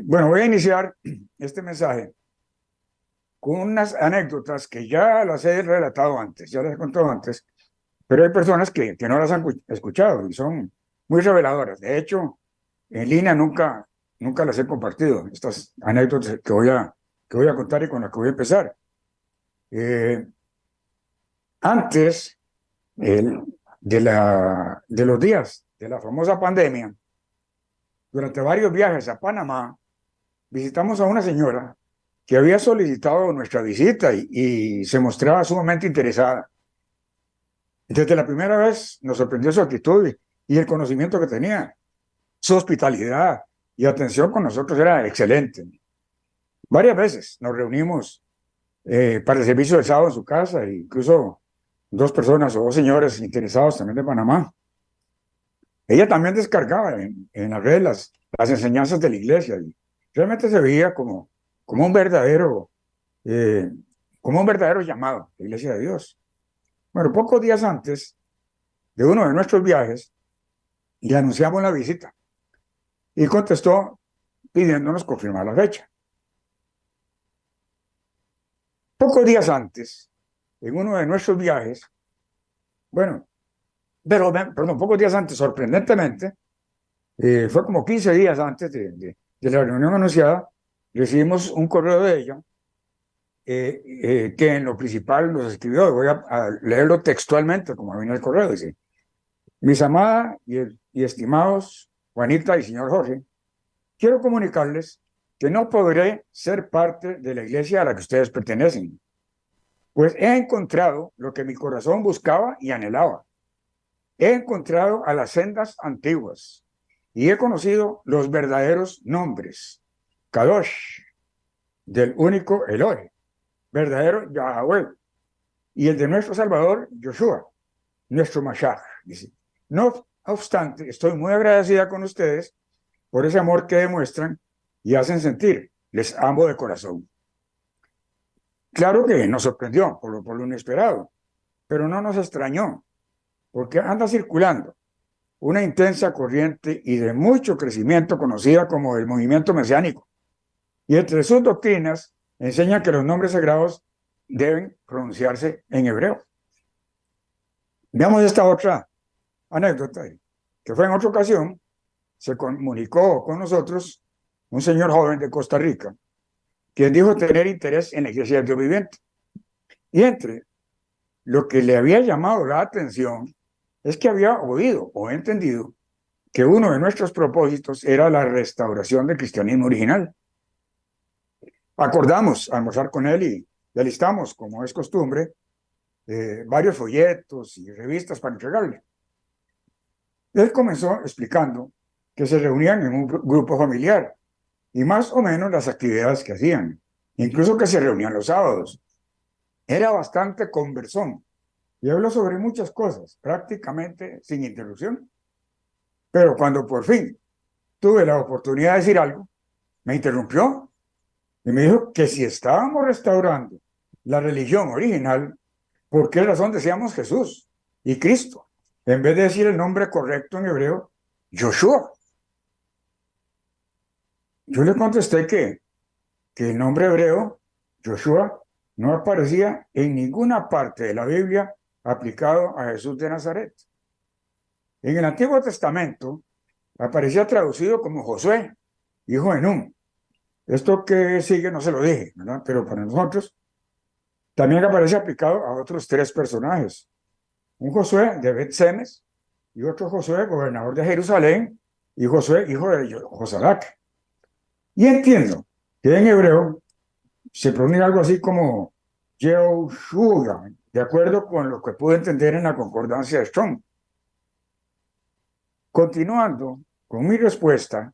Bueno, voy a iniciar este mensaje con unas anécdotas que ya las he relatado antes, ya las he contado antes, pero hay personas que no las han escuchado y son muy reveladoras. De hecho, en línea nunca las he compartido, estas anécdotas que voy a contar y con las que voy a empezar. Eh, Antes el- de los días de la famosa pandemia, durante varios viajes a Panamá, visitamos a una señora que había solicitado nuestra visita y se mostraba sumamente interesada. Desde la primera vez nos sorprendió su actitud y el conocimiento que tenía. Su hospitalidad y atención con nosotros era excelente. Varias veces nos reunimos para el servicio de sábado en su casa, e incluso dos personas o dos señores interesados también de Panamá. Ella también descargaba en las redes las enseñanzas de la iglesia y realmente se veía como un verdadero, eh, como un verdadero llamado, la iglesia de Dios. Bueno, pocos días antes de uno de nuestros viajes, le anunciamos la visita y contestó pidiéndonos confirmar la fecha. Pocos días antes, en uno de nuestros viajes, bueno, perdón, pocos días antes, sorprendentemente, fue como 15 días antes de la reunión anunciada, recibimos un correo de ella que en lo principal nos escribió, voy a leerlo textualmente como viene el correo, dice, mis amadas y estimados Juanita y señor Jorge, quiero comunicarles que no podré ser parte de la iglesia a la que ustedes pertenecen, pues he encontrado lo que mi corazón buscaba y anhelaba. He encontrado a las sendas antiguas y he conocido los verdaderos nombres. Kadosh, del único Elohe, verdadero Yahweh, y el de nuestro Salvador, Joshua, nuestro Mashiach. Dice. No obstante, estoy muy agradecida con ustedes por ese amor que demuestran y hacen sentir. Les amo de corazón. Claro que nos sorprendió por lo inesperado, pero no nos extrañó, porque anda circulando una intensa corriente y de mucho crecimiento conocida como el movimiento mesiánico. Y entre sus doctrinas enseña que los nombres sagrados deben pronunciarse en hebreo. Veamos esta otra anécdota, que fue en otra ocasión, se comunicó con nosotros un señor joven de Costa Rica, quien dijo tener interés en la iglesia del Dios viviente. Y entre lo que le había llamado la atención es que había oído o entendido que uno de nuestros propósitos era la restauración del cristianismo original. Acordamos almorzar con él y le listamos, como es costumbre, varios folletos y revistas para entregarle. Él comenzó explicando que se reunían en un grupo familiar y más o menos las actividades que hacían, incluso que se reunían los sábados. Era bastante conversón y habló sobre muchas cosas, prácticamente sin interrupción. Pero cuando por fin tuve la oportunidad de decir algo, me interrumpió y me dijo que si estábamos restaurando la religión original, ¿por qué razón decíamos Jesús y Cristo? En vez de decir el nombre correcto en hebreo, Joshua. Yo le contesté que el nombre hebreo, Joshua, no aparecía en ninguna parte de la Biblia aplicado a Jesús de Nazaret. En el Antiguo Testamento aparecía traducido como Josué, hijo de Nun. Esto que sigue no se lo dije, ¿verdad? Pero para nosotros también aparece aplicado a otros tres personajes. Un Josué de Bet-Semes y otro Josué, gobernador de Jerusalén, y Josué, hijo de Josadac. Y entiendo que en hebreo se pronuncia algo así como Yehoshua, de acuerdo con lo que pude entender en la concordancia de Strong. Continuando con mi respuesta,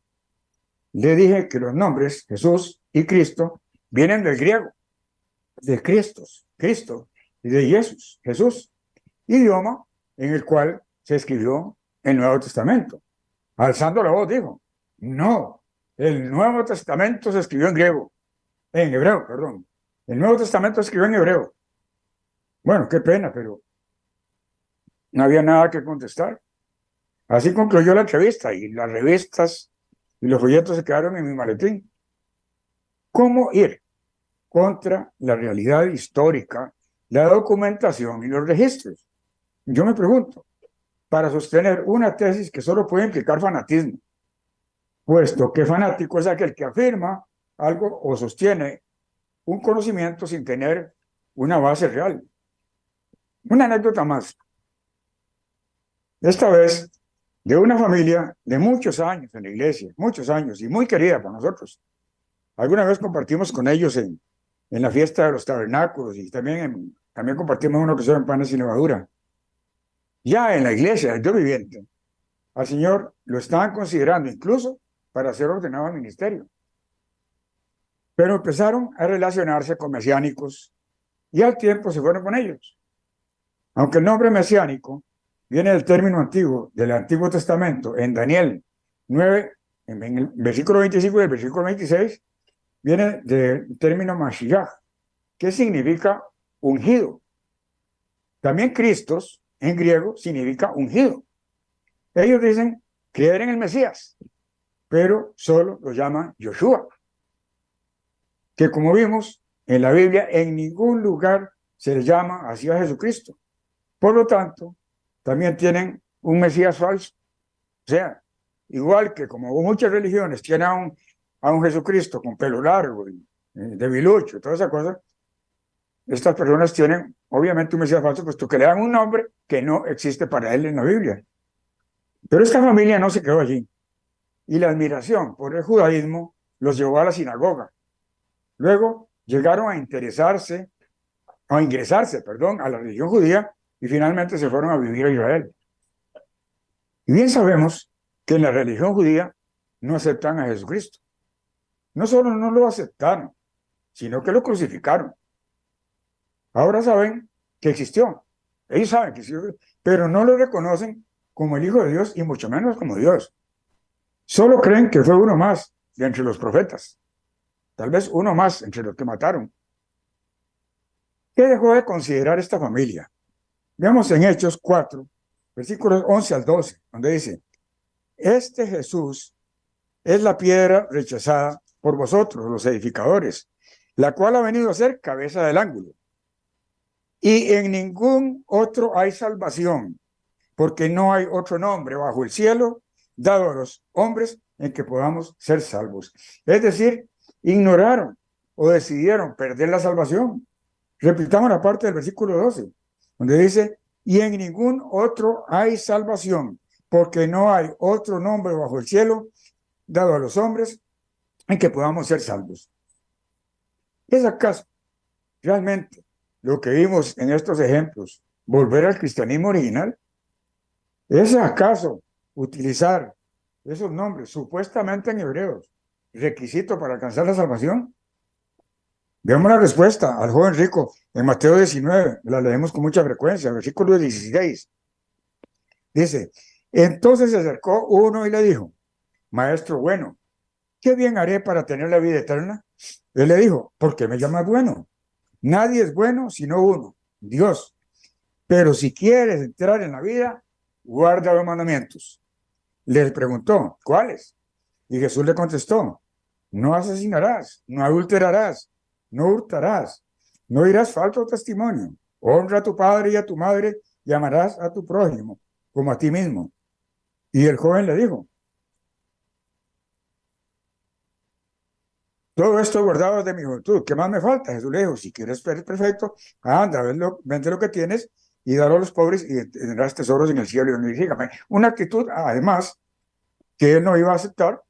le dije que los nombres Jesús y Cristo vienen del griego, de Cristo, y de Jesús, Jesús, idioma en el cual se escribió el Nuevo Testamento. Alzando la voz dijo, no, el Nuevo Testamento se escribió en griego, en hebreo, perdón. El Nuevo Testamento se escribió en hebreo. Bueno, qué pena, pero no había nada que contestar. Así concluyó la entrevista y las revistas y los folletos se quedaron en mi maletín. ¿Cómo ir contra la realidad histórica, la documentación y los registros? Yo me pregunto, para sostener una tesis que solo puede implicar fanatismo, puesto que fanático es aquel que afirma algo o sostiene un conocimiento sin tener una base real. Una anécdota más. Esta vez, de una familia de muchos años en la iglesia, muchos años, y muy querida por nosotros. Alguna vez compartimos con ellos en la fiesta de los tabernáculos y también compartimos una ocasión en Panes y Levadura. Ya en la iglesia, el Dios viviente, al Señor lo estaban considerando incluso para ser ordenado al ministerio. Pero empezaron a relacionarse con mesiánicos y al tiempo se fueron con ellos. Aunque el nombre mesiánico viene del término antiguo, del Antiguo Testamento, en Daniel 9, en el versículo 25 y el versículo 26, viene del término Mashiach, que significa ungido. También Cristos, en griego, significa ungido. Ellos dicen creer en el Mesías, pero solo lo llaman Yoshua, que como vimos en la Biblia, en ningún lugar se le llama así a Jesucristo. Por lo tanto, también tienen un Mesías falso. O sea, igual que como muchas religiones tienen a un Jesucristo con pelo largo y debilucho, toda esa cosa, estas personas tienen obviamente un Mesías falso, puesto que le dan un nombre que no existe para él en la Biblia. Pero esta familia no se quedó allí. Y la admiración por el judaísmo los llevó a la sinagoga. Luego llegaron a ingresarse, a la religión judía y finalmente se fueron a vivir a Israel. Y bien sabemos que en la religión judía no aceptan a Jesucristo. No solo no lo aceptaron, sino que lo crucificaron. Ahora saben que existió. Ellos saben que existió, pero no lo reconocen como el Hijo de Dios y mucho menos como Dios. Solo creen que fue uno más de entre los profetas. Tal vez uno más entre los que mataron. ¿Qué dejó de considerar esta familia? Veamos en Hechos 4, versículos 11 al 12, donde dice: este Jesús es la piedra rechazada por vosotros, los edificadores, la cual ha venido a ser cabeza del ángulo. Y en ningún otro hay salvación, porque no hay otro nombre bajo el cielo dado a los hombres en que podamos ser salvos. Es decir, ignoraron o decidieron perder la salvación. Repitamos la parte del versículo 12, donde dice: y en ningún otro hay salvación, porque no hay otro nombre bajo el cielo dado a los hombres en que podamos ser salvos. ¿Es acaso realmente lo que vimos en estos ejemplos volver al cristianismo original? ¿Es acaso utilizar esos nombres supuestamente en hebreos requisito para alcanzar la salvación? Veamos la respuesta al joven rico en Mateo 19, la leemos con mucha frecuencia, versículo 16. Dice: entonces se acercó uno y le dijo: maestro bueno, ¿qué bien haré para tener la vida eterna? Él le dijo: ¿por qué me llamas bueno? Nadie es bueno sino uno, Dios. Pero si quieres entrar en la vida, guarda los mandamientos. Les preguntó: ¿cuáles? Y Jesús le contestó: no asesinarás, no adulterarás, no hurtarás, no dirás falso testimonio, honra a tu padre y a tu madre y amarás a tu prójimo como a ti mismo. Y el joven le dijo: todo esto guardado desde mi juventud, ¿qué más me falta? Jesús le dijo: si quieres ser perfecto, anda, vende lo que tienes y dalo a los pobres y tendrás tesoros en el cielo. Y glorifícame. Una actitud, además, que él no iba a aceptar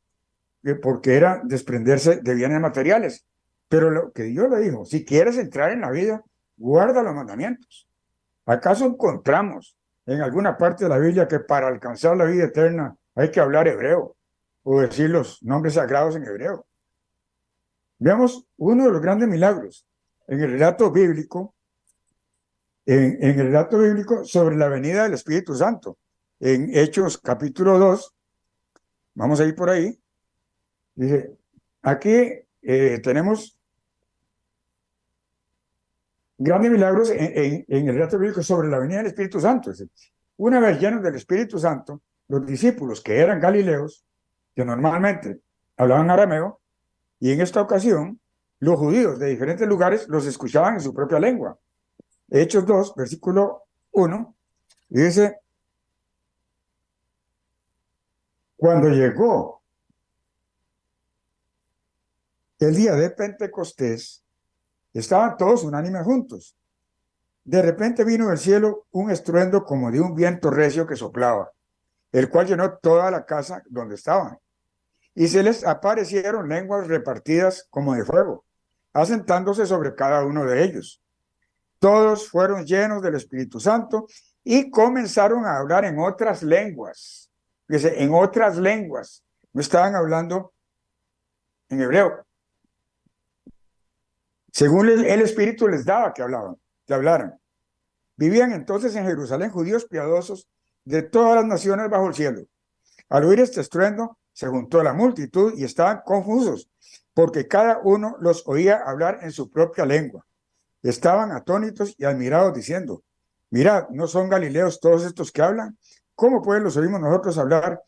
porque era desprenderse de bienes materiales. Pero lo que Dios le dijo: si quieres entrar en la vida, guarda los mandamientos. ¿Acaso encontramos en alguna parte de la Biblia que para alcanzar la vida eterna hay que hablar hebreo o decir los nombres sagrados en hebreo? Veamos uno de los grandes milagros en el relato bíblico, en el relato bíblico sobre la venida del Espíritu Santo. En Hechos capítulo 2, vamos a ir por ahí. Dice, aquí tenemos grandes milagros en el relato bíblico sobre la venida del Espíritu Santo. Una vez llenos del Espíritu Santo, los discípulos que eran galileos que normalmente hablaban arameo, y en esta ocasión los judíos de diferentes lugares los escuchaban en su propia lengua. Hechos 2, versículo 1, dice, cuando llegó el día de Pentecostés, estaban todos unánimes juntos. De repente vino del cielo un estruendo como de un viento recio que soplaba, el cual llenó toda la casa donde estaban. Y se les aparecieron lenguas repartidas como de fuego, asentándose sobre cada uno de ellos. Todos fueron llenos del Espíritu Santo y comenzaron a hablar en otras lenguas. Dice, en otras lenguas. No estaban hablando en hebreo. Según el Espíritu les daba que hablaran. Vivían entonces en Jerusalén judíos piadosos de todas las naciones bajo el cielo. Al oír este estruendo, se juntó la multitud y estaban confusos, porque cada uno los oía hablar en su propia lengua. Estaban atónitos y admirados, diciendo, mirad, ¿no son galileos todos estos que hablan? ¿Cómo pues los oímos nosotros hablar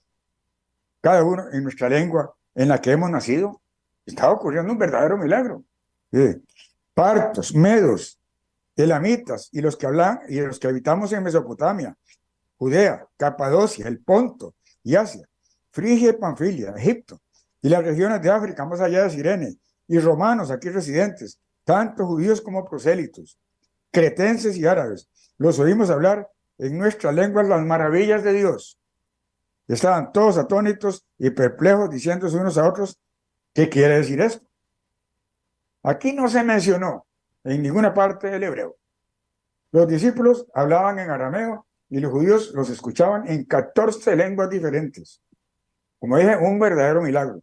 cada uno en nuestra lengua en la que hemos nacido? Estaba ocurriendo un verdadero milagro. Partos, medos, elamitas y los que hablan y los que habitamos en Mesopotamia, Judea, Capadocia, el Ponto y Asia, Frigia y Panfilia, Egipto y las regiones de África más allá de Cirene, y romanos aquí residentes, tanto judíos como prosélitos, cretenses y árabes, los oímos hablar en nuestra lengua las maravillas de Dios. Estaban todos atónitos y perplejos, diciéndose unos a otros, ¿qué quiere decir esto? Aquí no se mencionó en ninguna parte el hebreo. Los discípulos hablaban en arameo y los judíos los escuchaban en 14 lenguas diferentes. Como dije, un verdadero milagro.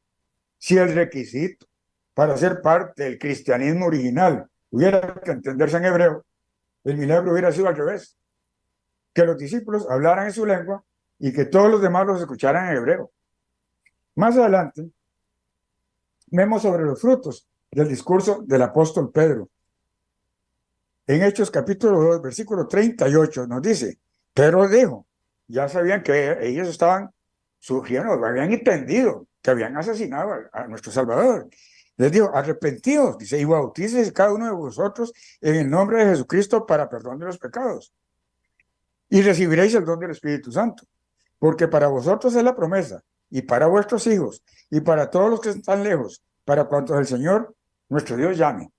Si el requisito para ser parte del cristianismo original hubiera que entenderse en hebreo, el milagro hubiera sido al revés. Que los discípulos hablaran en su lengua y que todos los demás los escucharan en hebreo. Más adelante, vemos sobre los frutos del discurso del apóstol Pedro. En Hechos capítulo 2, versículo 38, nos dice, Pedro dijo, ya sabían que ellos estaban sufriendo, habían entendido que habían asesinado a nuestro Salvador. Les dijo, arrepentidos, dice, y bautícese cada uno de vosotros en el nombre de Jesucristo para perdón de los pecados. Y recibiréis el don del Espíritu Santo, porque para vosotros es la promesa, y para vuestros hijos, y para todos los que están lejos, para cuantos el Señor, nuestro Dios, llame.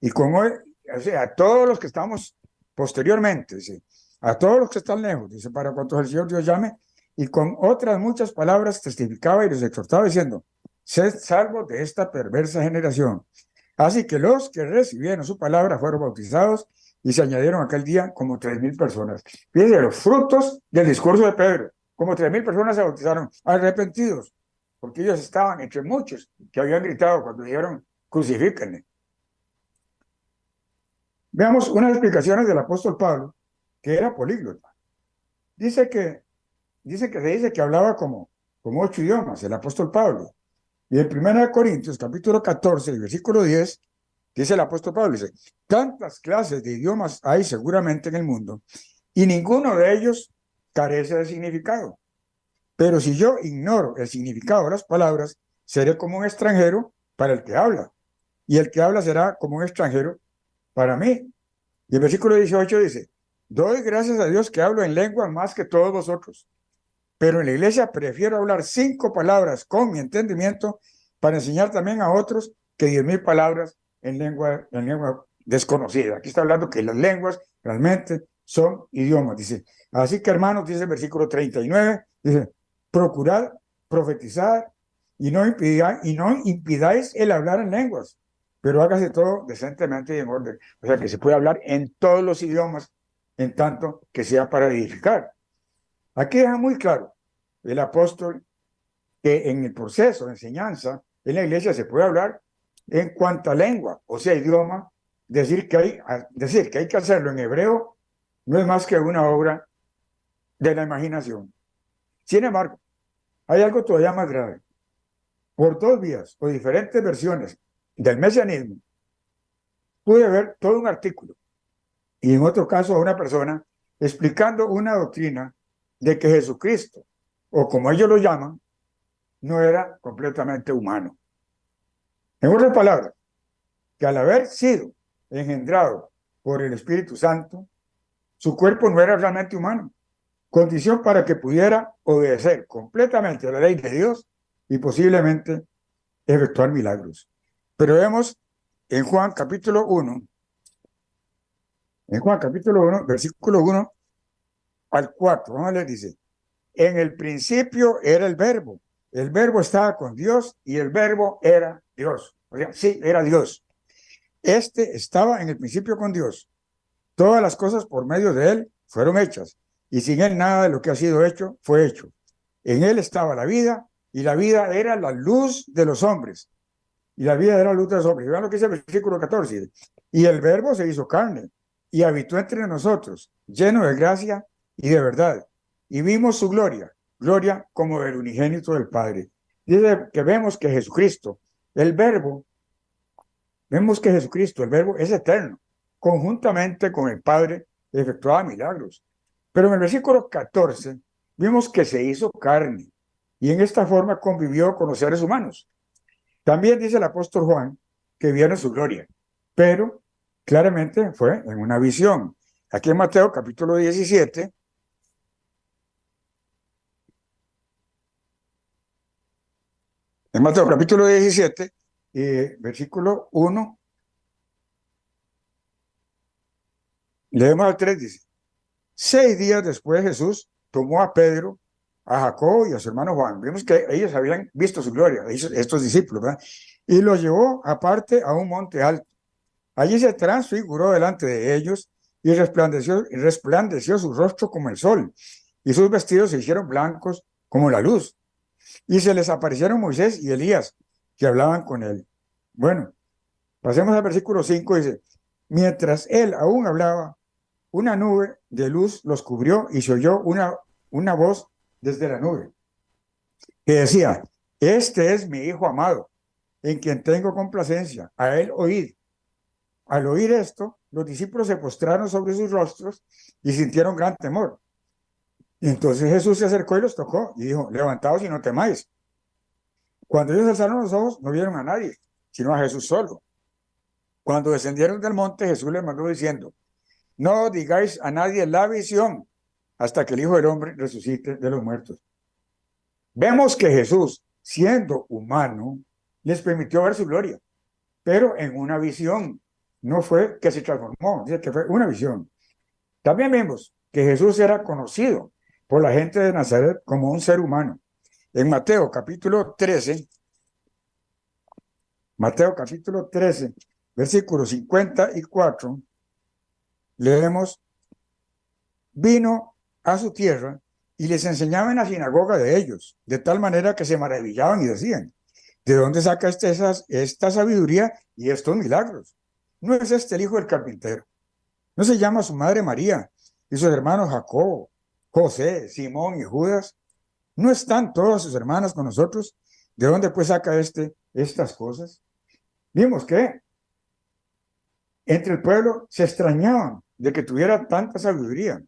Y con hoy, o sea, a todos los que estamos posteriormente, dice, a todos los que están lejos, dice, para cuantos el Señor Dios llame, y con otras muchas palabras testificaba y les exhortaba diciendo, sed salvos de esta perversa generación. Así que los que recibieron su palabra fueron bautizados y se añadieron aquel día como 3,000 personas. Fíjense los frutos del discurso de Pedro. Como 3,000 personas se bautizaron arrepentidos, porque ellos estaban entre muchos que habían gritado cuando dijeron, crucifíquenle. Veamos unas explicaciones del apóstol Pablo, que era políglota. Dice que se dice que hablaba como 8 idiomas, el apóstol Pablo. Y en 1 Corintios, capítulo 14, versículo 10, dice el apóstol Pablo, dice, tantas clases de idiomas hay seguramente en el mundo, y ninguno de ellos carece de significado. Pero si yo ignoro el significado de las palabras, seré como un extranjero para el que habla, y el que habla será como un extranjero para mí. Y el versículo 18 dice, doy gracias a Dios que hablo en lengua más que todos vosotros, pero en la iglesia prefiero hablar 5 palabras con mi entendimiento para enseñar también a otros que 10,000 palabras en lengua desconocida. Aquí está hablando que las lenguas realmente son idiomas, dice. Así que, hermanos, dice el versículo 39, dice, procurad profetizar y no impidáis el hablar en lenguas, pero hágase todo decentemente y en orden. O sea, que se puede hablar en todos los idiomas, en tanto que sea para edificar. Aquí deja muy claro el apóstol que en el proceso de enseñanza en la iglesia se puede hablar en cuanta lengua, o sea, idioma. Decir que hay que hacerlo en hebreo no es más que una obra de la imaginación. Sin embargo, hay algo todavía más grave. Por 2 vías o diferentes versiones del mesianismo, pude ver todo un artículo y en otro caso a una persona explicando una doctrina de que Jesucristo, o como ellos lo llaman, no era completamente humano. En otras palabras, que al haber sido engendrado por el Espíritu Santo, su cuerpo no era realmente humano, condición para que pudiera obedecer completamente a la ley de Dios y posiblemente efectuar milagros. Pero vemos en Juan capítulo 1, versículo 1 al 4, vamos a leer, dice, en el principio era el verbo estaba con Dios y el verbo era Dios. O sea, sí, era Dios. Este estaba en el principio con Dios. Todas las cosas por medio de él fueron hechas, y sin él nada de lo que ha sido hecho fue hecho. En él estaba la vida, y la vida era la luz de los hombres. Y la vida era la luz de los hombres. Vean lo que dice el versículo 14. Y el verbo se hizo carne, y habitó entre nosotros, lleno de gracia y de verdad. Y vimos su gloria, gloria como del unigénito del Padre. Dice que vemos que Jesucristo, el verbo, el verbo es eterno, conjuntamente con el Padre efectuaba milagros. Pero en el versículo 14 vimos que se hizo carne y en esta forma convivió con los seres humanos. También dice el apóstol Juan que vieron su gloria, pero claramente fue en una visión. Aquí en Mateo capítulo 17, versículo 1, leemos al 3, dice, 6 días después Jesús tomó a Pedro, a Jacobo y a su hermano Juan. Vimos que ellos habían visto su gloria, estos discípulos, ¿verdad? Y los llevó aparte a un monte alto. Allí se transfiguró delante de ellos y resplandeció su rostro como el sol, y sus vestidos se hicieron blancos como la luz. Y se les aparecieron Moisés y Elías, que hablaban con él. Bueno, pasemos al versículo 5, dice, mientras él aún hablaba, una nube de luz los cubrió y se oyó una voz desde la nube que decía, este es mi hijo amado, en quien tengo complacencia, a él oíd. Al oír esto, los discípulos se postraron sobre sus rostros y sintieron gran temor. Y entonces Jesús se acercó y los tocó y dijo, levantaos y no temáis. Cuando ellos alzaron los ojos, no vieron a nadie, sino a Jesús solo. Cuando descendieron del monte, Jesús les mandó diciendo, no digáis a nadie la visión hasta que el Hijo del Hombre resucite de los muertos. Vemos que Jesús, siendo humano, les permitió ver su gloria, pero en una visión. No fue que se transformó, dice que fue una visión. También vemos que Jesús era conocido por la gente de Nazaret como un ser humano. En Mateo capítulo 13, versículo 54, leemos, vino a su tierra y les enseñaba en la sinagoga de ellos, de tal manera que se maravillaban y decían, ¿de dónde saca esta sabiduría y estos milagros? ¿No es este el hijo del carpintero? ¿No se llama su madre María y sus hermanos Jacobo, José, Simón y Judas? ¿No están todas sus hermanas con nosotros? ¿De dónde pues saca estas cosas? Vimos que entre el pueblo se extrañaban de que tuviera tanta sabiduría.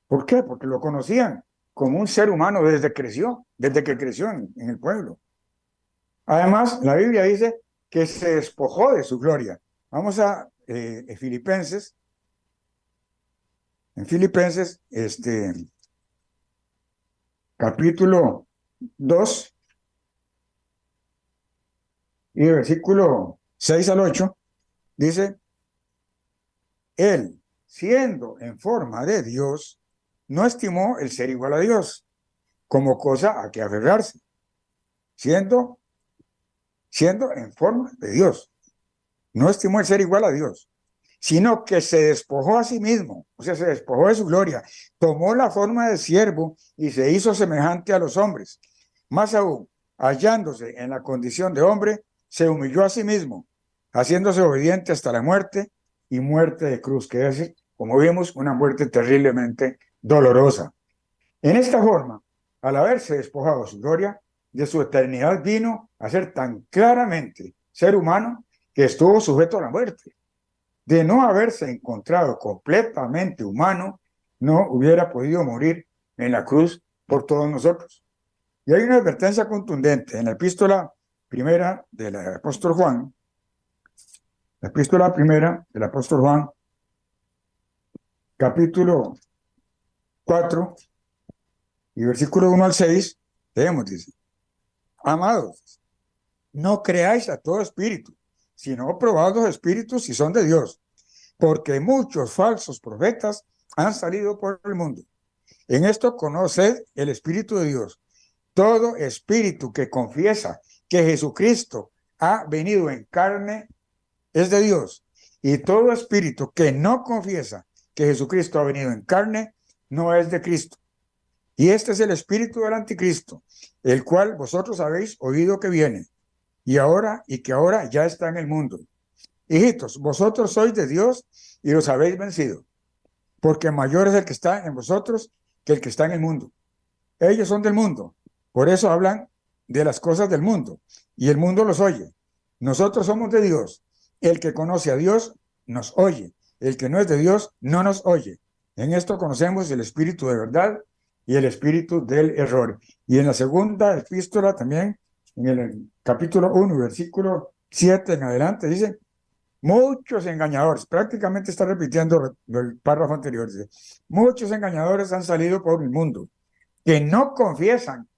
¿Por qué? Porque lo conocían como un ser humano desde que creció en el pueblo. Además, la Biblia dice que se despojó de su gloria. Vamos a Filipenses. En Filipenses, capítulo 2 y versículo 6 al 8, dice, él, siendo en forma de Dios, no estimó el ser igual a Dios como cosa a que aferrarse, siendo en forma de Dios. No estimó el ser igual a Dios, sino que se despojó a sí mismo, o sea, se despojó de su gloria, tomó la forma de siervo y se hizo semejante a los hombres. Más aún, hallándose en la condición de hombre, se humilló a sí mismo, haciéndose obediente hasta la muerte y muerte de cruz, que es, como vimos, una muerte terriblemente dolorosa. En esta forma, al haberse despojado de su gloria, de su eternidad vino a ser tan claramente ser humano que estuvo sujeto a la muerte. De no haberse encontrado completamente humano, no hubiera podido morir en la cruz por todos nosotros. Y hay una advertencia contundente en la epístola primera del apóstol Juan, la epístola primera del apóstol Juan, capítulo 4 y versículo 1 al 6, leemos, dice: Amados, no creáis a todo espíritu, sino probad los espíritus si son de Dios, porque muchos falsos profetas han salido por el mundo. En esto conoced el Espíritu de Dios. Todo espíritu que confiesa que Jesucristo ha venido en carne es de Dios. Y todo espíritu que no confiesa que Jesucristo ha venido en carne no es de Cristo. Y este es el espíritu del anticristo, el cual vosotros habéis oído que viene, y que ahora ya está en el mundo. Hijitos, vosotros sois de Dios y los habéis vencido, porque mayor es el que está en vosotros que el que está en el mundo. Ellos son del mundo, por eso hablan de las cosas del mundo, y el mundo los oye. Nosotros somos de Dios. El que conoce a Dios nos oye. El que no es de Dios no nos oye. En esto conocemos el espíritu de verdad y el espíritu del error. Y en la segunda epístola también, en el capítulo 1, versículo 7 en adelante, dice: muchos engañadores, prácticamente está repitiendo el párrafo anterior, dice: muchos engañadores han salido por el mundo, que no confiesan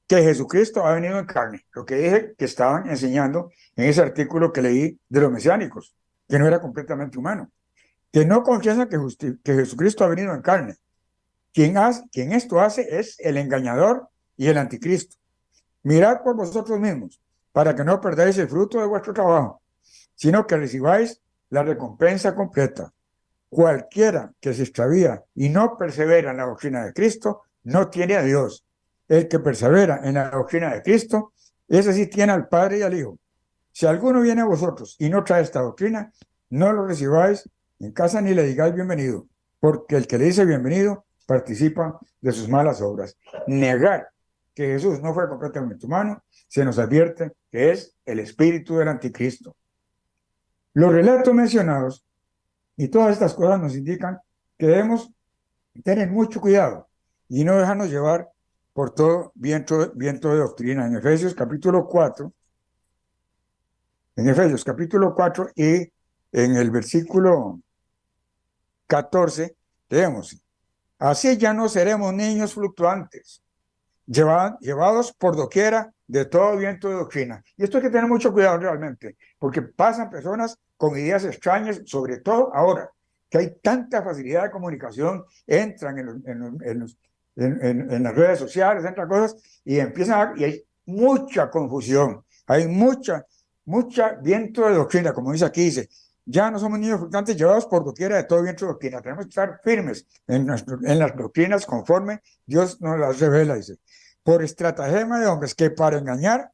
que Jesucristo ha venido en carne. Lo que dije que estaban enseñando en ese artículo que leí de los mesiánicos, que no era completamente humano, que no confiesan que Jesucristo ha venido en carne. Quien esto hace es el engañador y el anticristo. Mirad por vosotros mismos, para que no perdáis el fruto de vuestro trabajo, sino que recibáis la recompensa completa. Cualquiera que se extravía y no persevera en la doctrina de Cristo, no tiene a Dios. El que persevera en la doctrina de Cristo, ese sí tiene al Padre y al Hijo. Si alguno viene a vosotros y no trae esta doctrina, no lo recibáis en casa ni le digáis bienvenido, porque el que le dice bienvenido participa de sus malas obras. Negar que Jesús no fue completamente humano, se nos advierte que es el espíritu del anticristo. Los relatos mencionados y todas estas cosas nos indican que debemos tener mucho cuidado y no dejarnos llevar por todo viento de doctrina. En Efesios capítulo 4, y en el versículo 14, leemos: así ya no seremos niños fluctuantes, llevados por doquiera de todo viento de doctrina. Y esto hay que tener mucho cuidado realmente, porque pasan personas con ideas extrañas, sobre todo ahora, que hay tanta facilidad de comunicación, entran en las redes sociales, entran cosas, y y hay mucha confusión, hay mucha viento de doctrina, como dice aquí, dice: ya no somos niños fluctuantes llevados por doquiera de todo viento de doctrina. Tenemos que estar firmes en las doctrinas conforme Dios nos las revela, dice: por estratagema de hombres que para engañar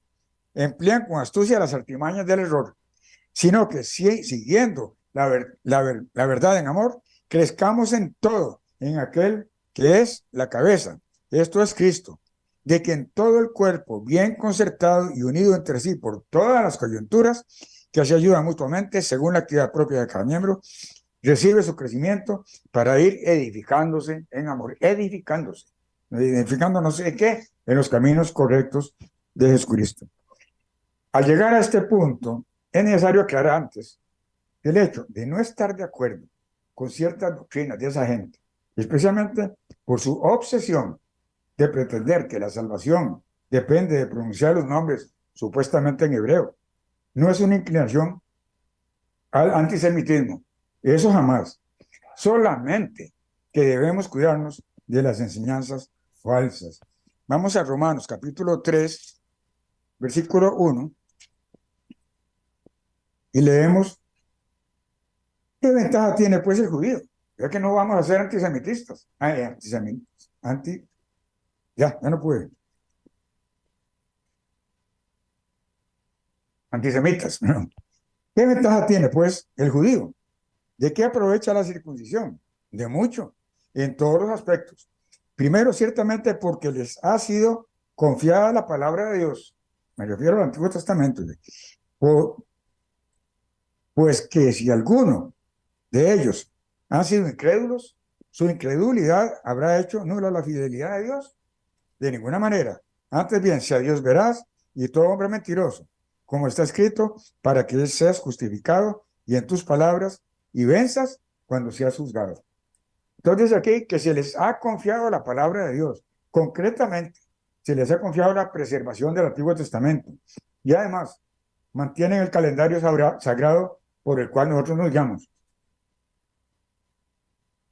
emplean con astucia las artimañas del error, sino que siguiendo la verdad en amor, crezcamos en todo, en aquel que es la cabeza, esto es Cristo, de quien todo el cuerpo, bien concertado y unido entre sí por todas las coyunturas, que se ayudan mutuamente según la actividad propia de cada miembro, recibe su crecimiento para ir edificándose en amor, edificando no sé qué, en los caminos correctos de Jesucristo. Al llegar a este punto, es necesario aclarar antes el hecho de no estar de acuerdo con ciertas doctrinas de esa gente, especialmente por su obsesión de pretender que la salvación depende de pronunciar los nombres supuestamente en hebreo. No es una inclinación al antisemitismo, eso jamás. Solamente que debemos cuidarnos de las enseñanzas falsas. Vamos a Romanos capítulo 3, versículo 1, y leemos: ¿qué ventaja tiene pues el judío? Ya que no vamos a ser antisemitistas. Ya no pude. Antisemitas. ¿No? ¿Qué ventaja tiene pues el judío? ¿De qué aprovecha la circuncisión? De mucho, en todos los aspectos. Primero, ciertamente porque les ha sido confiada la palabra de Dios. Me refiero al Antiguo Testamento. Pues que si alguno de ellos han sido incrédulos, su incredulidad habrá hecho nula la fidelidad de Dios. De ninguna manera. Antes bien, sea Dios veraz y todo hombre mentiroso, como está escrito, para que seas justificado y en tus palabras y venzas cuando seas juzgado. Entonces aquí que se les ha confiado la palabra de Dios, concretamente se les ha confiado la preservación del Antiguo Testamento y además mantienen el calendario sagrado por el cual nosotros nos guiamos.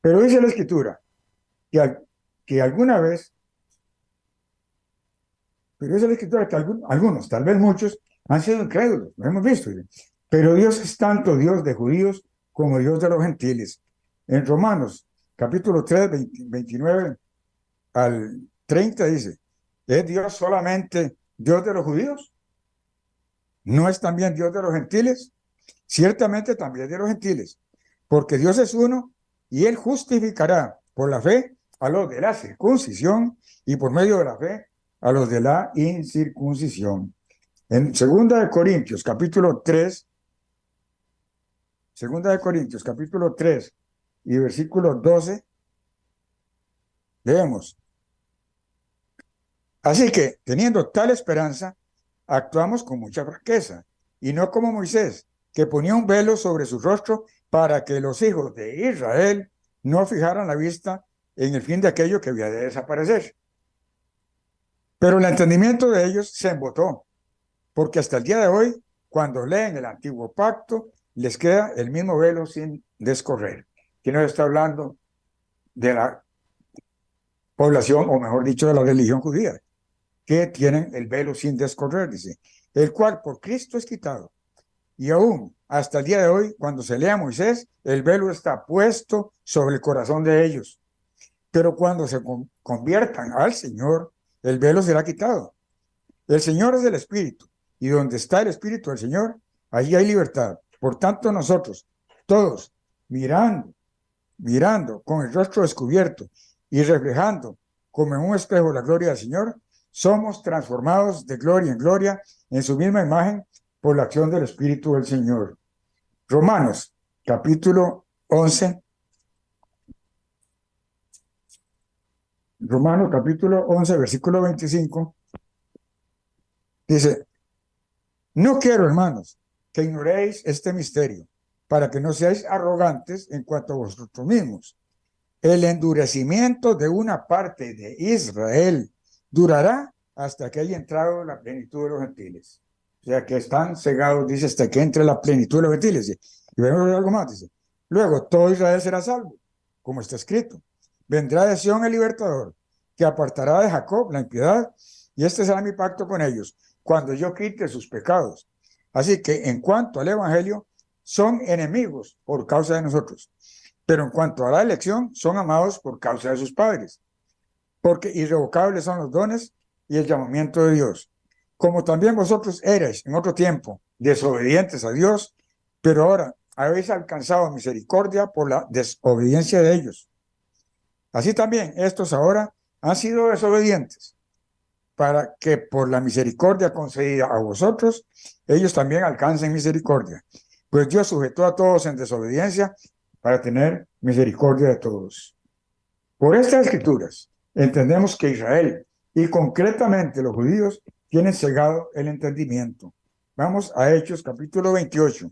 Pero dice la Escritura que alguna vez, pero dice la Escritura que algunos, tal vez muchos, han sido incrédulos, lo hemos visto. Pero Dios es tanto Dios de judíos como Dios de los gentiles. En Romanos, capítulo 3, 29 al 30 dice, ¿es Dios solamente Dios de los judíos? ¿No es también Dios de los gentiles? Ciertamente también de los gentiles, porque Dios es uno y Él justificará por la fe a los de la circuncisión y por medio de la fe a los de la incircuncisión. En 2 capítulo 3 y versículo 12, leemos, así que, teniendo tal esperanza, actuamos con mucha franqueza, y no como Moisés, que ponía un velo sobre su rostro para que los hijos de Israel no fijaran la vista en el fin de aquello que había de desaparecer. Pero el entendimiento de ellos se embotó, porque hasta el día de hoy, cuando leen el antiguo pacto, les queda el mismo velo sin descorrer. Aquí nos está hablando de la población, o mejor dicho, de la religión judía, que tienen el velo sin descorrer, dice, el cual por Cristo es quitado. Y aún hasta el día de hoy, cuando se lea a Moisés, el velo está puesto sobre el corazón de ellos. Pero cuando se conviertan al Señor, el velo será quitado. El Señor es el Espíritu, y donde está el Espíritu del Señor, allí hay libertad. Por tanto, nosotros, todos, mirando con el rostro descubierto y reflejando como en un espejo la gloria del Señor, somos transformados de gloria en gloria en su misma imagen por la acción del Espíritu del Señor. Romanos, capítulo 11. Romanos, capítulo 11, versículo 25. Dice, no quiero, hermanos, que ignoréis este misterio, para que no seáis arrogantes en cuanto a vosotros mismos. El endurecimiento de una parte de Israel durará hasta que haya entrado la plenitud de los gentiles. O sea, que están cegados, dice, hasta que entre la plenitud de los gentiles. Y vemos algo más, dice. Luego, todo Israel será salvo, como está escrito. Vendrá de Sión el libertador, que apartará de Jacob la impiedad, y este será mi pacto con ellos, cuando yo quite sus pecados. Así que, en cuanto al evangelio, son enemigos por causa de nosotros. Pero en cuanto a la elección, son amados por causa de sus padres, porque irrevocables son los dones y el llamamiento de Dios. Como también vosotros erais en otro tiempo desobedientes a Dios, pero ahora habéis alcanzado misericordia por la desobediencia de ellos. Así también estos ahora han sido desobedientes, para que por la misericordia concedida a vosotros, ellos también alcancen misericordia. Pues Dios sujetó a todos en desobediencia para tener misericordia de todos. Por estas escrituras entendemos que Israel y concretamente los judíos tienen cegado el entendimiento. Vamos a Hechos capítulo 28.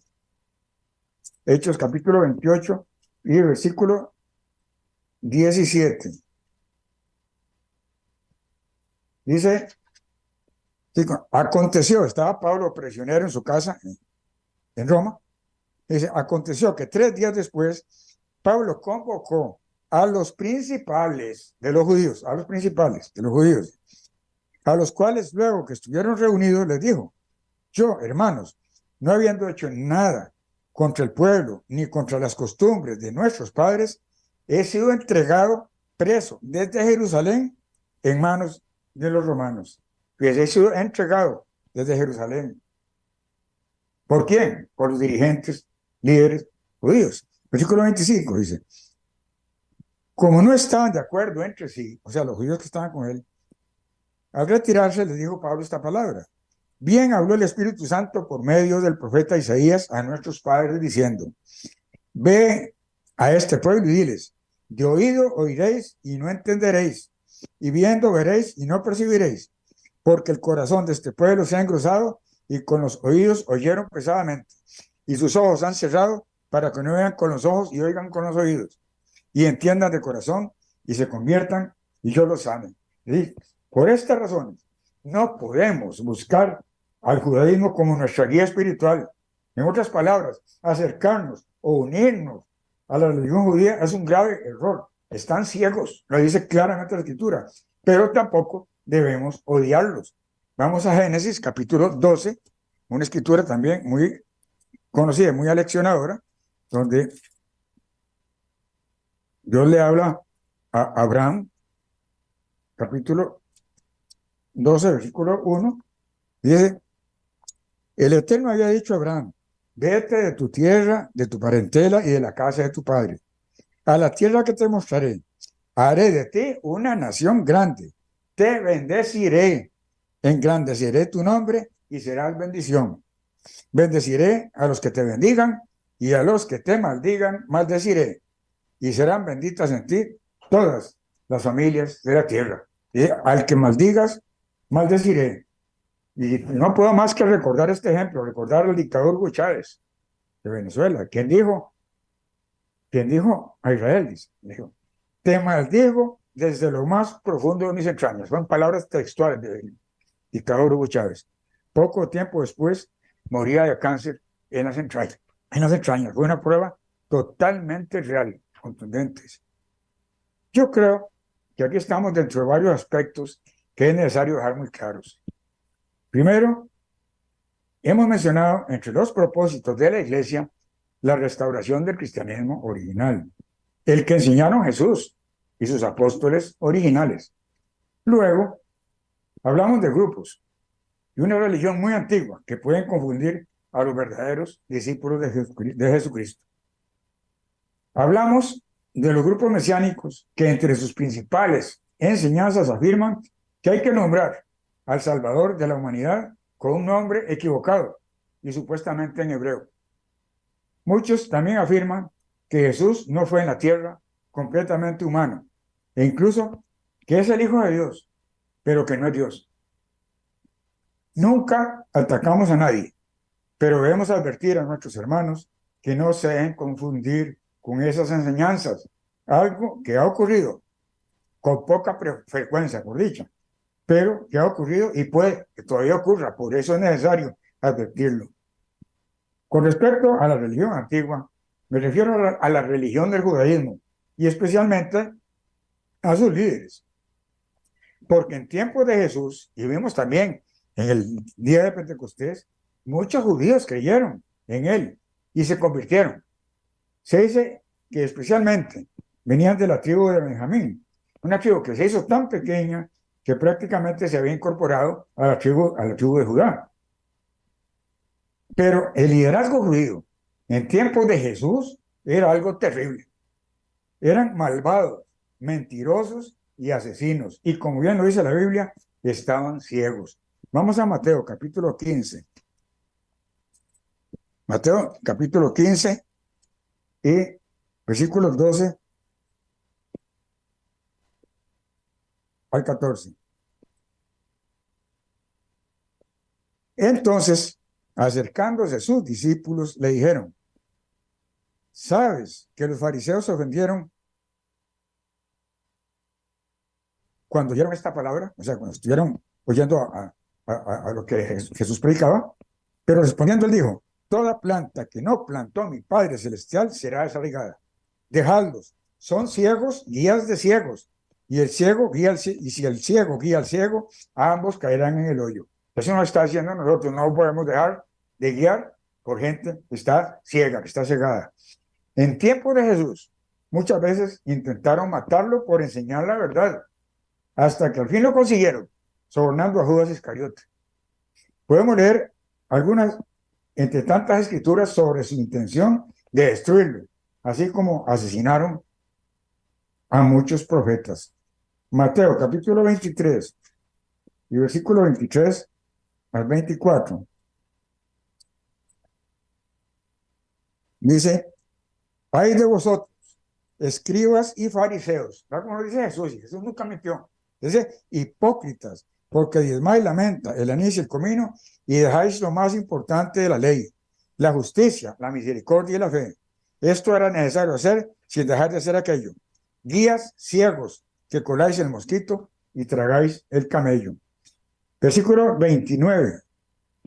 Hechos capítulo 28 y versículo 17. Dice, aconteció, estaba Pablo prisionero en su casa en Roma. Dice, aconteció que 3 días después, Pablo convocó a los principales de los judíos, a los cuales luego que estuvieron reunidos les dijo, yo, hermanos, no habiendo hecho nada contra el pueblo ni contra las costumbres de nuestros padres, he sido entregado preso desde Jerusalén en manos de los romanos. Pues he sido entregado desde Jerusalén. ¿Por quién? Por los dirigentes, líderes judíos. Versículo 25 dice, como no estaban de acuerdo entre sí, o sea, los judíos que estaban con él, al retirarse les dijo Pablo esta palabra. Bien habló el Espíritu Santo por medio del profeta Isaías a nuestros padres diciendo, ve a este pueblo y diles, de oído oiréis y no entenderéis, y viendo veréis y no percibiréis, porque el corazón de este pueblo se ha engrosado y con los oídos oyeron pesadamente, y sus ojos han cerrado para que no vean con los ojos y oigan con los oídos, y entiendan de corazón y se conviertan y yo los sane. ¿Sí? Por estas razones, no podemos buscar al judaísmo como nuestra guía espiritual. En otras palabras, acercarnos o unirnos a la religión judía es un grave error. Están ciegos, lo dice claramente la Escritura, pero tampoco debemos odiarlos. Vamos a Génesis capítulo 12, una escritura también muy conocida, muy aleccionadora, donde Dios le habla a Abraham, capítulo 12, versículo 1, dice, el Eterno había dicho a Abraham, vete de tu tierra, de tu parentela y de la casa de tu padre, a la tierra que te mostraré. Haré de ti una nación grande, te bendeciré, engrandeceré tu nombre y serás bendición. Bendeciré a los que te bendigan y a los que te maldigan, maldeciré. Y serán benditas en ti todas las familias de la tierra. Y al que maldigas, maldeciré. Y no puedo más que recordar este ejemplo, recordar al dictador Hugo Chávez de Venezuela, quien dijo a Israel, dijo, te maldigo desde lo más profundo de mis entrañas. Son palabras textuales del dictador Hugo Chávez. Poco tiempo después moría de cáncer en las entrañas. En las entrañas. Fue una prueba totalmente real, contundente. Yo creo que aquí estamos dentro de varios aspectos que es necesario dejar muy claros. Primero, hemos mencionado entre los propósitos de la Iglesia la restauración del cristianismo original, el que enseñaron Jesús y sus apóstoles originales. Luego, hablamos de grupos y una religión muy antigua que pueden confundir a los verdaderos discípulos de Jesucristo. Hablamos de los grupos mesiánicos que entre sus principales enseñanzas afirman que hay que nombrar al Salvador de la humanidad con un nombre equivocado y supuestamente en hebreo. Muchos también afirman que Jesús no fue en la tierra completamente humano e incluso que es el Hijo de Dios, pero que no es Dios. Nunca atacamos a nadie, pero debemos advertir a nuestros hermanos que no se dejen confundir con esas enseñanzas, algo que ha ocurrido con poca frecuencia, por dicha, pero que ha ocurrido y puede que todavía ocurra, por eso es necesario advertirlo. Con respecto a la religión antigua, me refiero a la religión del judaísmo y especialmente a sus líderes, porque en tiempos de Jesús, y vimos también en el día de Pentecostés, muchos judíos creyeron en él y se convirtieron. Se dice que especialmente venían de la tribu de Benjamín, una tribu que se hizo tan pequeña que prácticamente se había incorporado a la tribu de Judá. Pero el liderazgo judío en tiempos de Jesús era algo terrible. Eran malvados, mentirosos y asesinos. Y como bien lo dice la Biblia, estaban ciegos. Vamos a Mateo capítulo 15. Mateo capítulo 15 y versículos 12 al 14. Entonces, acercándose sus discípulos, le dijeron, ¿sabes que los fariseos se ofendieron cuando oyeron esta palabra? O sea, cuando estuvieron oyendo a lo que Jesús predicaba. Pero respondiendo él dijo, toda planta que no plantó mi Padre Celestial será desarraigada. Dejadlos, son ciegos, guías de ciegos. Y el ciego guía y si el ciego guía al ciego, ambos caerán en el hoyo. Eso nos está diciendo nosotros, no podemos dejar de guiar por gente que está ciega, que está cegada. En tiempo de Jesús, muchas veces intentaron matarlo por enseñar la verdad, hasta que al fin lo consiguieron, sobornando a Judas Iscariote. Podemos leer algunas, entre tantas escrituras, sobre su intención de destruirlo, así como asesinaron a muchos profetas. Mateo capítulo 23 y versículo 23 al 24. Dice, ay de vosotros, escribas y fariseos. ¿Verdad cómo lo dice Jesús? Y Jesús nunca mintió. Dice, hipócritas, porque diezmáis la menta, el anís y el comino, y dejáis lo más importante de la ley, la justicia, la misericordia y la fe. Esto era necesario hacer sin dejar de hacer aquello. Guías ciegos, que coláis el mosquito y tragáis el camello. Versículo 29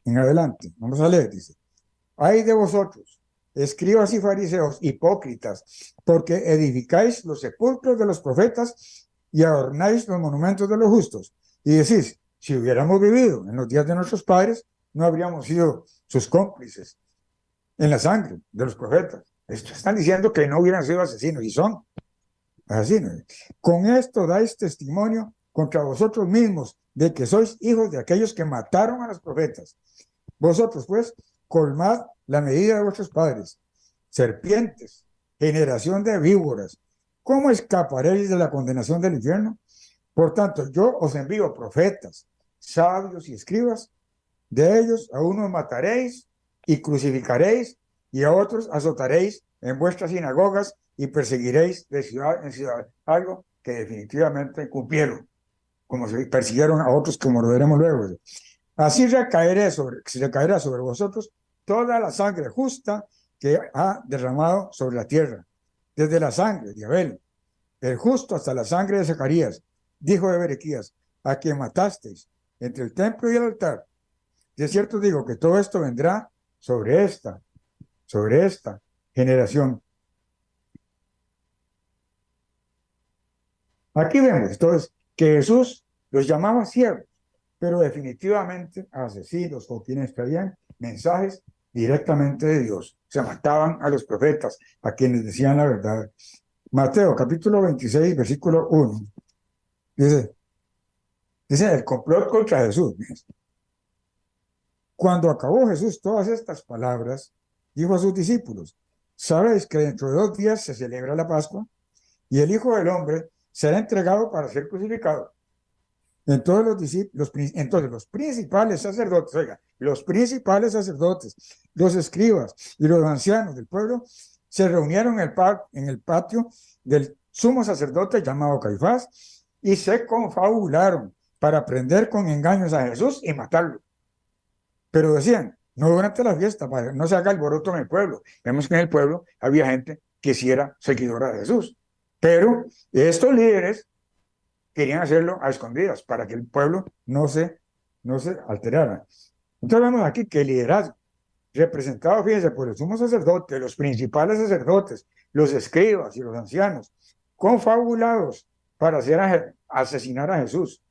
en adelante. Vamos a leer, dice. Ay de vosotros, escribas y fariseos, hipócritas, porque edificáis los sepulcros de los profetas y adornáis los monumentos de los justos. Y decís, si hubiéramos vivido en los días de nuestros padres, no habríamos sido sus cómplices en la sangre de los profetas. Esto están diciendo que no hubieran sido asesinos, y son asesinos. Con esto dais testimonio contra vosotros mismos de que sois hijos de aquellos que mataron a los profetas. Vosotros, pues, colmad la medida de vuestros padres. Serpientes, generación de víboras, ¿cómo escaparéis de la condenación del infierno? Por tanto, yo os envío profetas, sabios y escribas. De ellos a unos mataréis y crucificaréis, y a otros azotaréis en vuestras sinagogas y perseguiréis de ciudad en ciudad. Algo que definitivamente cumplieron, como se persiguieron a otros, como lo veremos luego. Así recaerá sobre vosotros toda la sangre justa que ha derramado sobre la tierra, desde la sangre de Abel, el justo, hasta la sangre de Zacarías, dijo de Berequías, a quien matasteis entre el templo y el altar. De cierto digo que todo esto vendrá sobre esta generación. Aquí vemos entonces que Jesús los llamaba siervos, pero definitivamente asesinos o quienes traían mensajes directamente de Dios. Se mataban a los profetas, a quienes decían la verdad. Mateo capítulo 26, versículo 1. Dice el complot contra Jesús. Cuando acabó Jesús todas estas palabras, dijo a sus discípulos, ¿sabéis que dentro de 2 días se celebra la Pascua? Y el Hijo del Hombre será entregado para ser crucificado. Entonces los principales sacerdotes, oiga, los principales sacerdotes, los escribas y los ancianos del pueblo se reunieron en el patio del sumo sacerdote llamado Caifás y se confabularon para prender con engaños a Jesús y matarlo. Pero decían, no durante la fiesta, para no se haga alboroto en el pueblo. Vemos que en el pueblo había gente que sí era seguidora de Jesús. Pero estos líderes querían hacerlo a escondidas para que el pueblo no se alterara. Entonces vemos aquí que el liderazgo, representado, fíjense, por el sumo sacerdote, los principales sacerdotes, los escribas y los ancianos, confabulados para asesinar a Jesús.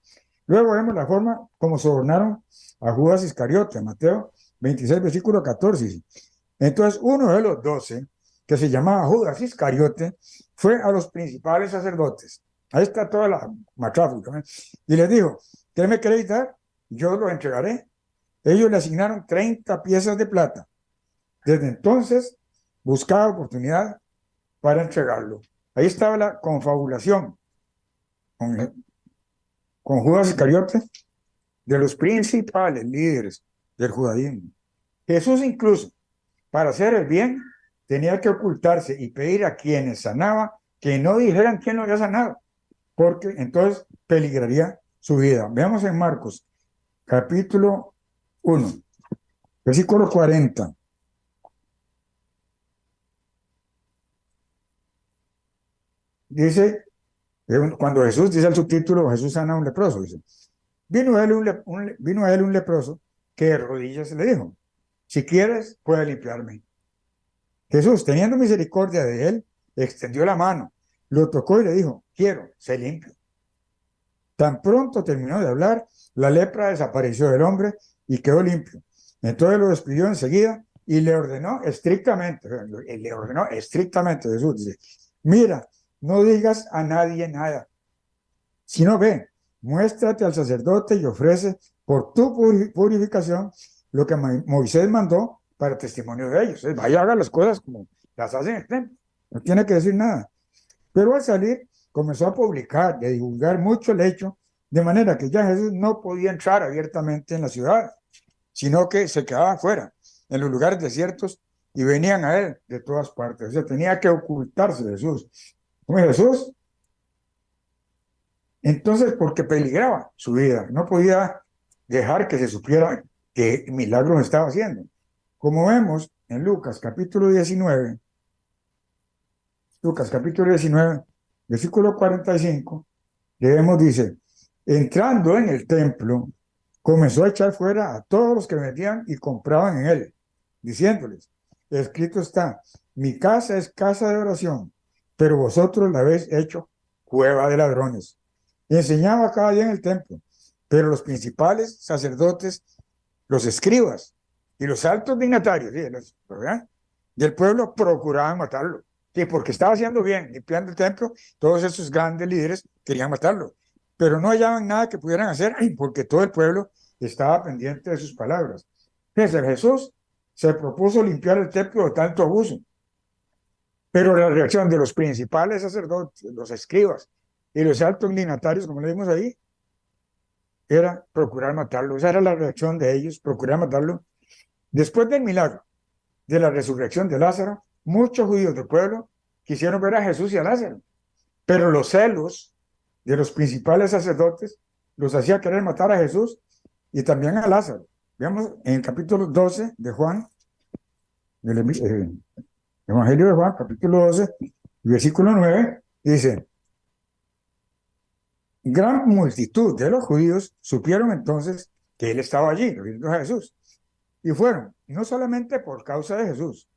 Luego vemos la forma como sobornaron a Judas Iscariote, Mateo 26, versículo 14. Entonces uno de los 12, que se llamaba Judas Iscariote, fue a los principales sacerdotes. Ahí está toda la matráfica. Y les dijo, ¿qué me queréis dar? Yo lo entregaré. Ellos le asignaron 30 piezas de plata. Desde entonces buscaba oportunidad para entregarlo. Ahí estaba la confabulación con Judas Iscariote, de los principales líderes del judaísmo. Jesús incluso, para hacer el bien, tenía que ocultarse y pedir a quienes sanaba que no dijeran quién lo había sanado, porque entonces peligraría su vida. Veamos en Marcos, capítulo 1, versículo 40. Dice, cuando Jesús, dice el subtítulo, Jesús sana a un leproso, dice, vino a él un leproso que de rodillas le dijo, si quieres, puedes limpiarme. Jesús, teniendo misericordia de él, extendió la mano, lo tocó y le dijo, quiero, sé limpio. Tan pronto terminó de hablar, la lepra desapareció del hombre y quedó limpio. Entonces lo despidió enseguida y le ordenó estrictamente, Jesús dice, mira, no digas a nadie nada, sino ve, muéstrate al sacerdote y ofrece por tu purificación lo que Moisés mandó para testimonio de ellos. Vaya, haga las cosas como las hacen en el templo, no tiene que decir nada. Pero al salir comenzó a publicar y a divulgar mucho el hecho, de manera que ya Jesús no podía entrar abiertamente en la ciudad, sino que se quedaba afuera, en los lugares desiertos, y venían a él de todas partes. O sea, tenía que ocultarse Jesús. Como Jesús Entonces, porque peligraba su vida, no podía dejar que se supiera que milagros estaba haciendo. Como vemos en Lucas capítulo 19, versículo 45, leemos, dice, entrando en el templo, comenzó a echar fuera a todos los que vendían y compraban en él, diciéndoles, escrito está, mi casa es casa de oración, pero vosotros la habéis hecho cueva de ladrones. Y enseñaba cada día en el templo, pero los principales sacerdotes, los escribas y los altos dignatarios ¿verdad? Del pueblo procuraban matarlo. Sí, porque estaba haciendo bien, limpiando el templo, todos esos grandes líderes querían matarlo, pero no hallaban nada que pudieran hacer porque todo el pueblo estaba pendiente de sus palabras. Entonces, Jesús se propuso limpiar el templo de tanto abuso, pero la reacción de los principales sacerdotes, los escribas y los altos dignatarios, como le vimos ahí, era procurar matarlo. Esa era la reacción de ellos, procurar matarlo. Después del milagro de la resurrección de Lázaro, muchos judíos del pueblo quisieron ver a Jesús y a Lázaro, pero los celos de los principales sacerdotes los hacía querer matar a Jesús y también a Lázaro. Veamos en el capítulo 12 de Juan, del Evangelio de Juan, capítulo 12, versículo 9, dice, gran multitud de los judíos supieron entonces que él estaba allí, viendo a Jesús, y fueron, no solamente por causa de Jesús,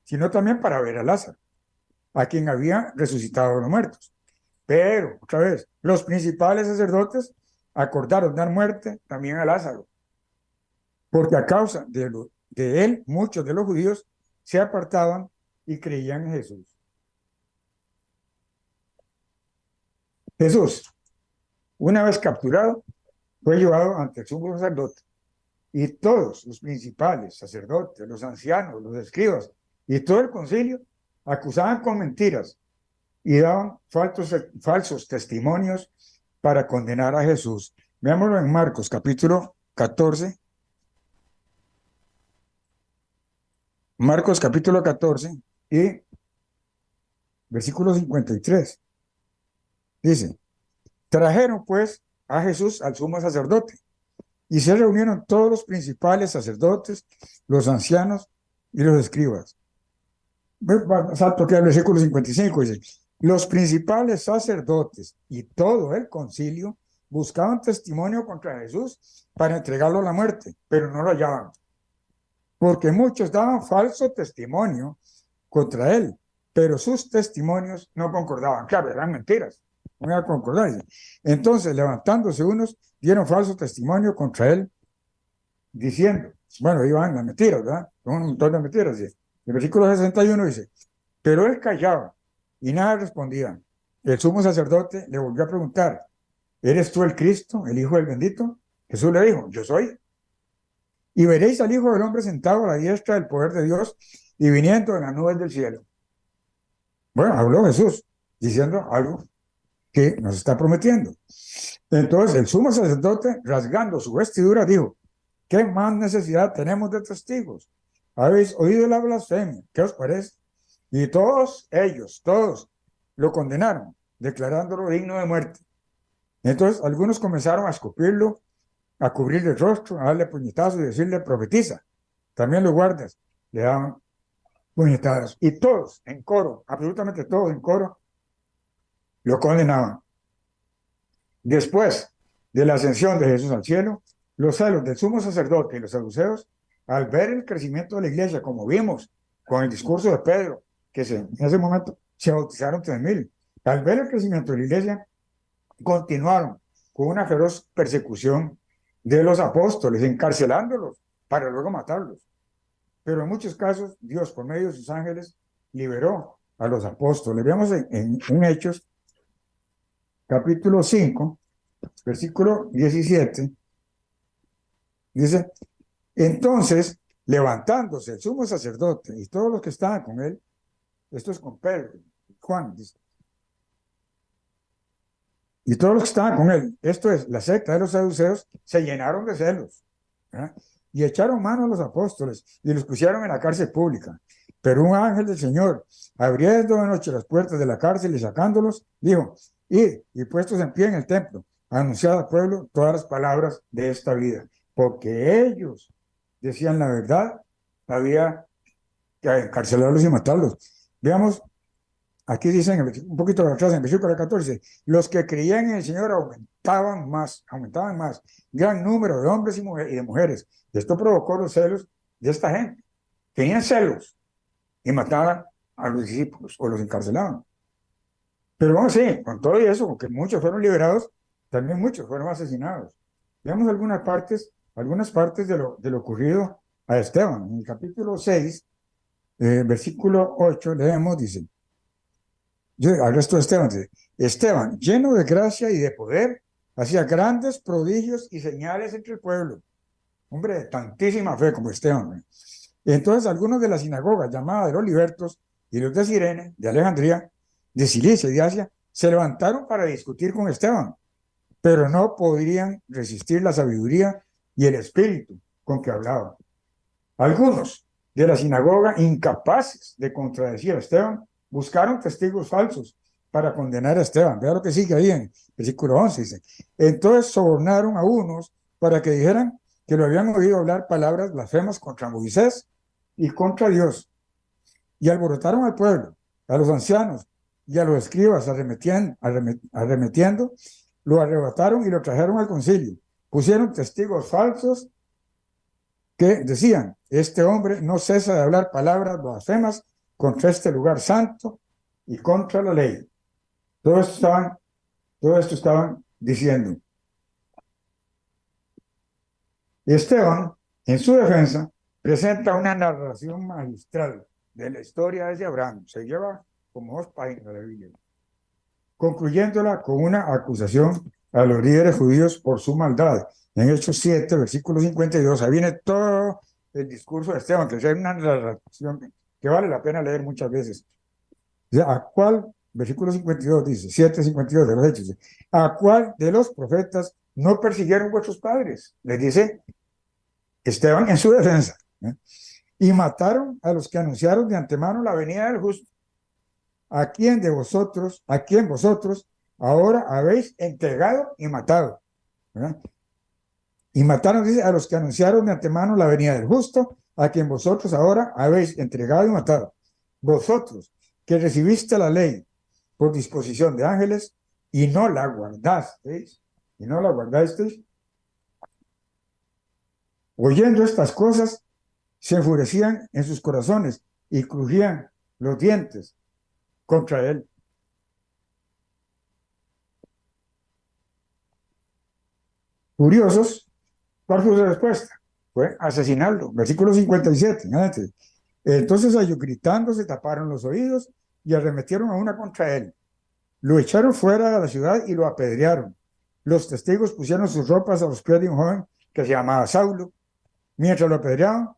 sino también para ver a Lázaro, a quien había resucitado de los muertos. Pero, otra vez, los principales sacerdotes acordaron dar muerte también a Lázaro, porque a causa de él, muchos de los judíos se apartaban y creían en Jesús. Jesús, una vez capturado, fue llevado ante el sumo sacerdote y todos los principales sacerdotes, los ancianos, los escribas y todo el concilio acusaban con mentiras y daban falsos testimonios para condenar a Jesús. Veámoslo en Marcos capítulo 14. Marcos capítulo 14 y versículo 53. Dice, trajeron pues a Jesús al sumo sacerdote y se reunieron todos los principales sacerdotes, los ancianos y los escribas. Salto que al versículo 55 dice, los principales sacerdotes y todo el concilio buscaban testimonio contra Jesús para entregarlo a la muerte, pero no lo hallaban, porque muchos daban falso testimonio contra él, pero sus testimonios no concordaban. Claro, eran mentiras, no iban a concordar. Entonces, levantándose unos, dieron falso testimonio contra él, diciendo, bueno, iban las mentiras, ¿verdad? Un montón de mentiras. ¿Sí? El versículo 61 dice, pero él callaba y nada respondía. El sumo sacerdote le volvió a preguntar, ¿eres tú el Cristo, el Hijo del Bendito? Jesús le dijo, yo soy. Y veréis al Hijo del Hombre sentado a la diestra del poder de Dios y viniendo en las nubes del cielo. Bueno, habló Jesús, diciendo algo que nos está prometiendo. Entonces el sumo sacerdote, rasgando su vestidura, dijo, ¿qué más necesidad tenemos de testigos? ¿Habéis oído la blasfemia? ¿Qué os parece? Y todos ellos, todos, lo condenaron, declarándolo digno de muerte. Entonces algunos comenzaron a escupirlo, a cubrirle el rostro, a darle puñetazos y decirle, profetiza. También los guardas le daban puñetazos. Y todos, en coro, absolutamente todos en coro, lo condenaban. Después de la ascensión de Jesús al cielo, los celos del sumo sacerdote y los saduceos, al ver el crecimiento de la iglesia, como vimos con el discurso de Pedro, que en ese momento se bautizaron 3,000, al ver el crecimiento de la iglesia, continuaron con una feroz persecución de los apóstoles, encarcelándolos para luego matarlos. Pero en muchos casos, Dios, por medio de sus ángeles, liberó a los apóstoles. Veamos en Hechos, capítulo 5, versículo 17, dice, entonces, levantándose el sumo sacerdote y todos los que estaban con él, esto es con Pedro, Juan, dice, y todos los que estaban con él, esto es, la secta de los saduceos, se llenaron de celos, ¿verdad? Y echaron mano a los apóstoles y los pusieron en la cárcel pública. Pero un ángel del Señor, abriendo de noche las puertas de la cárcel y sacándolos, dijo, y puestos en pie en el templo, anunciad al pueblo todas las palabras de esta vida, porque ellos decían la verdad, había que encarcelarlos y matarlos. Veamos, aquí dicen, un poquito atrás, en el versículo 14, los que creían en el Señor aumentaban más, gran número de hombres y de mujeres. Esto provocó los celos de esta gente. Tenían celos y mataban a los discípulos o los encarcelaban. Pero vamos sí, con todo eso, porque muchos fueron liberados, también muchos fueron asesinados. Veamos algunas partes de lo ocurrido a Esteban. En el capítulo 6, versículo 8, leemos, dice, al resto de Esteban, dice, Esteban, lleno de gracia y de poder, hacía grandes prodigios y señales entre el pueblo. Hombre de tantísima fe como Esteban. Entonces algunos de la sinagoga llamada de los libertos y los de Cirene, de Alejandría, de Cilicia y de Asia, se levantaron para discutir con Esteban, pero no podrían resistir la sabiduría y el espíritu con que hablaba. Algunos de la sinagoga, incapaces de contradecir a Esteban, buscaron testigos falsos para condenar a Esteban. Vea lo que sigue ahí en versículo 11, dice. Entonces sobornaron a unos para que dijeran que lo habían oído hablar palabras blasfemas contra Moisés y contra Dios. Y alborotaron al pueblo, a los ancianos y a los escribas, arremetiendo, lo arrebataron y lo trajeron al concilio. Pusieron testigos falsos que decían, este hombre no cesa de hablar palabras blasfemas contra este lugar santo y contra la ley. Todo esto estaban diciendo. Esteban, en su defensa, presenta una narración magistral de la historia de Abraham. Se lleva como 2 páginas de la Biblia, concluyéndola con una acusación a los líderes judíos por su maldad. En Hechos 7, versículo 52, ahí viene todo el discurso de Esteban, que es una narración que vale la pena leer muchas veces. ¿A cuál, versículo 52 dice, 7:52 de los Hechos, dice, ¿a cuál de los profetas no persiguieron vuestros padres? Les dice Esteban en su defensa. Y mataron a los que anunciaron de antemano la venida del justo, a quien vosotros ahora habéis entregado y matado. ¿Verdad? Y mataron, dice, a los que anunciaron de antemano la venida del justo, a quien vosotros ahora habéis entregado y matado. Vosotros que recibiste la ley por disposición de ángeles y no la guardasteis, oyendo estas cosas, se enfurecían en sus corazones y crujían los dientes contra él. Furiosos, ¿cuál fue su respuesta? Fue asesinarlo. Versículo 57. Entonces ellos gritando se taparon los oídos y arremetieron a una contra él. Lo echaron fuera de la ciudad y lo apedrearon. Los testigos pusieron sus ropas a los pies de un joven que se llamaba Saulo. Mientras lo apedreaban,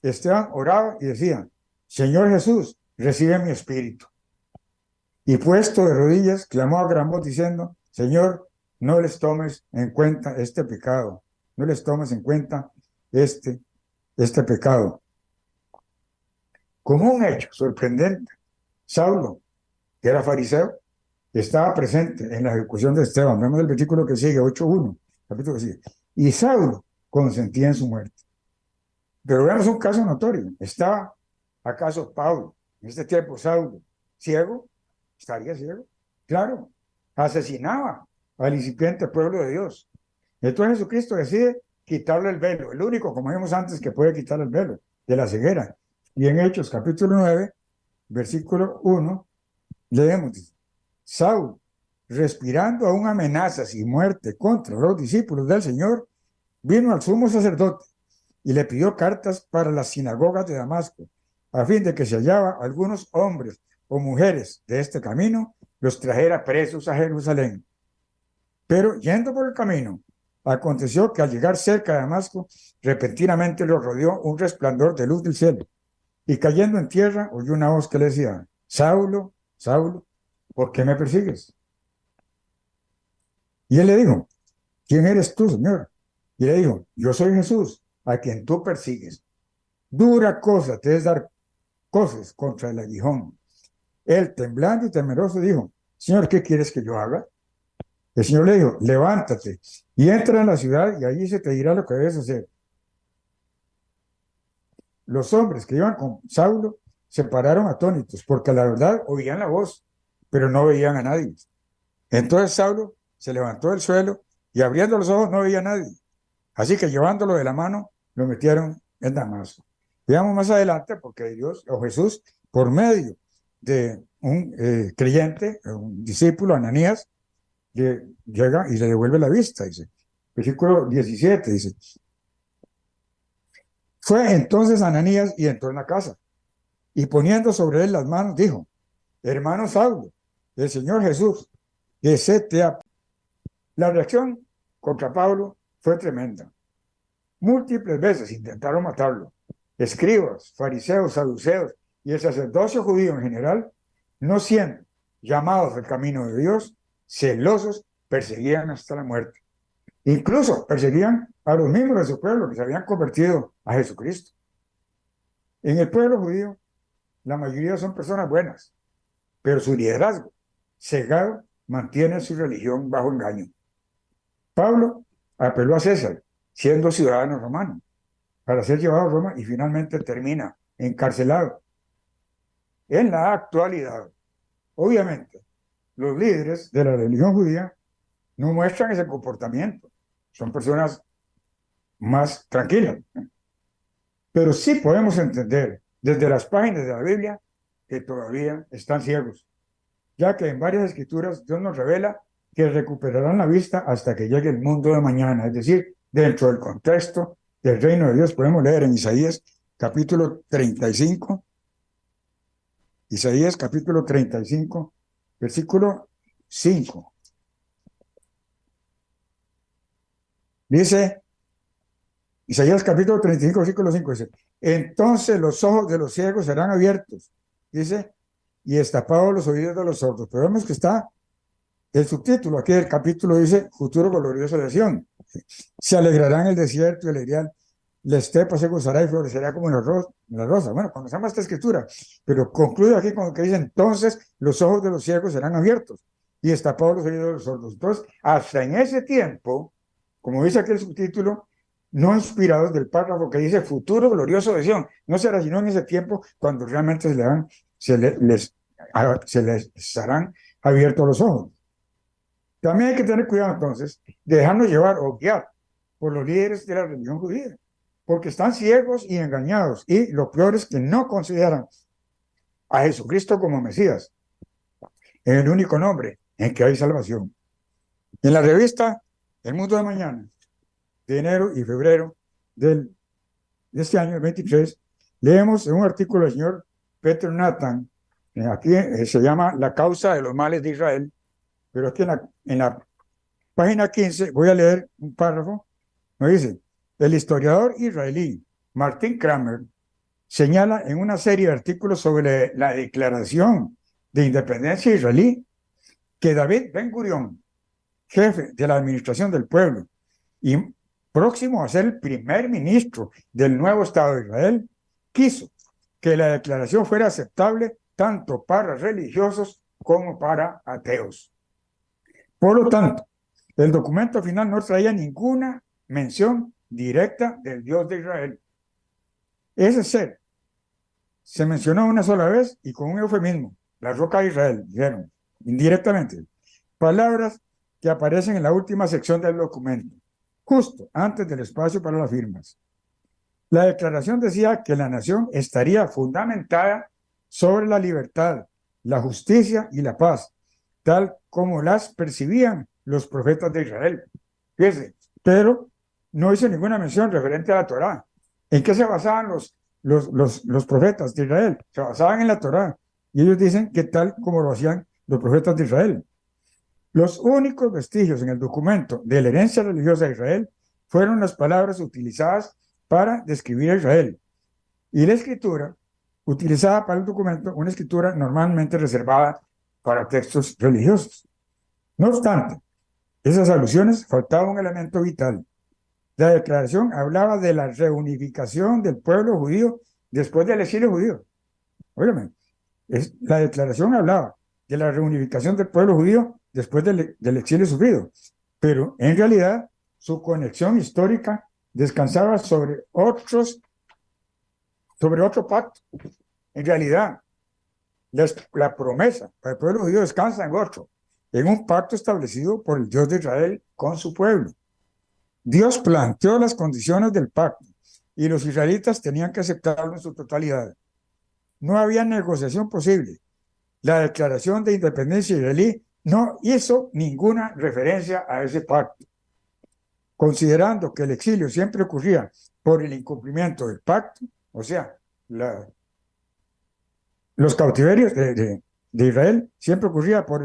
Esteban oraba y decía, Señor Jesús, recibe mi espíritu. Y puesto de rodillas, clamó a gran voz diciendo, Señor, no les tomes en cuenta este pecado. No les tomes en cuenta este pecado. Como un hecho sorprendente, Saulo, que era fariseo, estaba presente en la ejecución de Esteban. Vemos el versículo que sigue, 8:1, capítulo que sigue. Y Saulo consentía en su muerte. Pero veamos un caso notorio. ¿Estaba acaso Pablo, en este tiempo Saulo, ciego? ¿Estaría ciego? Claro, asesinaba al incipiente pueblo de Dios. Entonces Jesucristo decide quitarle el velo, el único, como vimos antes, que puede quitar el velo de la ceguera. Y en Hechos capítulo 9, versículo 1, leemos, Saulo, respirando aún amenazas y muerte contra los discípulos del Señor, vino al sumo sacerdote y le pidió cartas para las sinagogas de Damasco, a fin de que se hallaba algunos hombres o mujeres de este camino, los trajera presos a Jerusalén. Pero yendo por el camino, aconteció que al llegar cerca de Damasco, repentinamente lo rodeó un resplandor de luz del cielo, y cayendo en tierra, oyó una voz que le decía, Saulo, Saulo, ¿por qué me persigues? Y él le dijo, ¿quién eres tú, Señor? Y le dijo, yo soy Jesús, a quien tú persigues. Dura cosa te es dar cosas contra el aguijón. Él, temblando y temeroso, dijo, Señor, ¿qué quieres que yo haga? El Señor le dijo, levántate y entra en la ciudad y allí se te dirá lo que debes hacer. Los hombres que iban con Saulo se pararon atónitos porque la verdad oían la voz, pero no veían a nadie. Entonces Saulo se levantó del suelo y abriendo los ojos no veía a nadie. Así que llevándolo de la mano, lo metieron en Damasco. Veamos más adelante porque Dios o Jesús, por medio de un creyente, un discípulo, Ananías, llega y le devuelve la vista, dice. Versículo 17 dice, fue entonces Ananías y entró en la casa y poniendo sobre él las manos dijo, hermano Saulo, el Señor Jesús, que se te ha... La reacción contra Pablo fue tremenda. Múltiples veces intentaron matarlo. Escribas, fariseos, saduceos y el sacerdocio judío en general, no siendo llamados al camino de Dios, celosos, perseguían hasta la muerte. Incluso perseguían a los miembros de su pueblo que se habían convertido a Jesucristo. En el pueblo judío, la mayoría son personas buenas, pero su liderazgo cegado mantiene su religión bajo engaño. Pablo apeló a César, siendo ciudadano romano, para ser llevado a Roma y finalmente termina encarcelado. En la actualidad, obviamente, los líderes de la religión judía no muestran ese comportamiento. Son personas más tranquilas. Pero sí podemos entender desde las páginas de la Biblia que todavía están ciegos, ya que en varias escrituras Dios nos revela que recuperarán la vista hasta que llegue el mundo de mañana, es decir, dentro del contexto del reino de Dios. Podemos leer en Isaías capítulo 35, Isaías capítulo 35, versículo 5. Dice, Isaías capítulo 35, versículo 5, dice, entonces los ojos de los ciegos serán abiertos, dice, y destapados los oídos de los sordos. Pero vemos que está el subtítulo aquí del capítulo, dice, futuro glorioso de Sión. Se alegrará en el desierto y el erial, la estepa se gozará y florecerá como la rosa. Bueno, conocemos esta escritura, pero concluye aquí con lo que dice, entonces los ojos de los ciegos serán abiertos y destapados los oídos de los sordos. Entonces, hasta en ese tiempo, como dice aquí el subtítulo, no inspirados del párrafo que dice futuro glorioso de Sión, no será sino en ese tiempo cuando realmente se les harán abiertos los ojos. También hay que tener cuidado entonces de dejarnos llevar o guiar por los líderes de la religión judía, porque están ciegos y engañados, y lo peor es que no consideran a Jesucristo como Mesías, en el único nombre en que hay salvación. En la revista El Mundo de Mañana, de enero y febrero de este año, el 23, leemos en un artículo del señor Peter Nathan, aquí se llama La causa de los males de Israel, pero aquí en la página 15 voy a leer un párrafo. Me dice, el historiador israelí Martin Kramer señala en una serie de artículos sobre la declaración de independencia israelí que David Ben-Gurión, jefe de la administración del pueblo y próximo a ser el primer ministro del nuevo Estado de Israel, quiso que la declaración fuera aceptable tanto para religiosos como para ateos. Por lo tanto, el documento final no traía ninguna mención directa del Dios de Israel. Ese ser se mencionó una sola vez y con un eufemismo, la roca de Israel, dijeron, indirectamente. Palabras que aparecen en la última sección del documento, justo antes del espacio para las firmas. La declaración decía que la nación estaría fundamentada sobre la libertad, la justicia y la paz, tal como las percibían los profetas de Israel. Fíjense, pero no hizo ninguna mención referente a la Torá. ¿En qué se basaban los profetas de Israel? Se basaban en la Torá. Y ellos dicen que tal como lo hacían los profetas de Israel. Los únicos vestigios en el documento de la herencia religiosa de Israel fueron las palabras utilizadas para describir a Israel. Y la escritura utilizada para el documento, una escritura normalmente reservada para textos religiosos. No obstante, esas alusiones faltaba un elemento vital. La declaración hablaba de la reunificación del pueblo judío después del exilio judío. Óyeme, la declaración hablaba de la reunificación del pueblo judío después del exilio sufrido, pero en realidad su conexión histórica descansaba sobre otro pacto. En realidad, la promesa para el pueblo judío descansa en un pacto establecido por el Dios de Israel con su pueblo. Dios planteó las condiciones del pacto y los israelitas tenían que aceptarlo en su totalidad. No había negociación posible. La declaración de independencia israelí no hizo ninguna referencia a ese pacto. Considerando que el exilio siempre ocurría por el incumplimiento del pacto, o sea, los cautiverios de Israel siempre ocurría por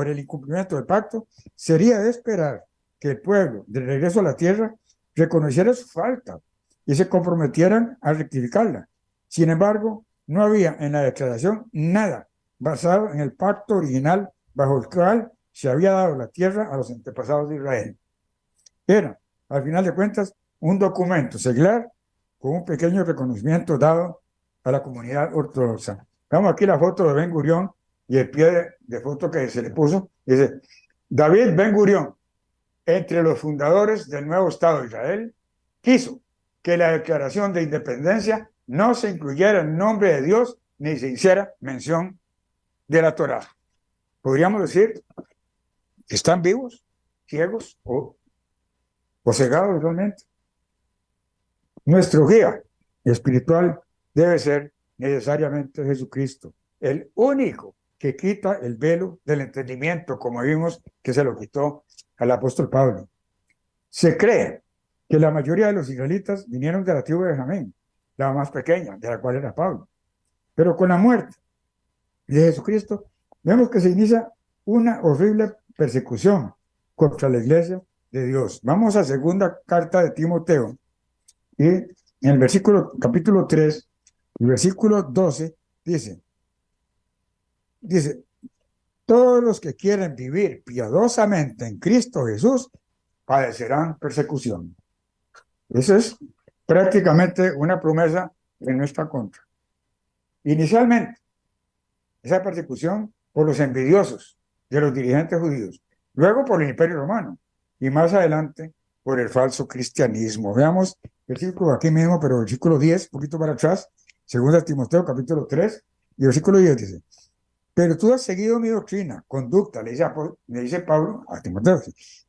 el incumplimiento del pacto, sería de esperar que el pueblo, de regreso a la tierra, reconociera su falta y se comprometieran a rectificarla. Sin embargo, no había en la declaración nada basado en el pacto original bajo el cual se había dado la tierra a los antepasados de Israel. Era, al final de cuentas, un documento seglar con un pequeño reconocimiento dado a la comunidad ortodoxa. Vemos aquí la foto de Ben Gurión y el pie de foto que se le puso. Dice, David Ben Gurión, entre los fundadores del nuevo Estado de Israel, quiso que la declaración de independencia no se incluyera el nombre de Dios ni se hiciera mención de la Torá. Podríamos decir que están vivos, ciegos o cegados realmente. Nuestro guía espiritual debe ser necesariamente Jesucristo, el único que quita el velo del entendimiento, como vimos que se lo quitó al apóstol Pablo. Se cree que la mayoría de los israelitas vinieron de la tribu de Benjamín, la más pequeña, de la cual era Pablo. Pero con la muerte de Jesucristo, vemos que se inicia una horrible persecución contra la iglesia de Dios. Vamos a segunda carta de Timoteo, y en el capítulo 3, el versículo 12, dice, todos los que quieren vivir piadosamente en Cristo Jesús padecerán persecución. Esa es prácticamente una promesa en nuestra contra. Inicialmente, esa persecución por los envidiosos de los dirigentes judíos, luego por el Imperio Romano y más adelante por el falso cristianismo. Veamos versículo aquí mismo, pero versículo 10, un poquito para atrás, segunda Timoteo capítulo 3 y versículo 10 dice, pero tú has seguido mi doctrina, conducta, le dice Pablo a Timoteo,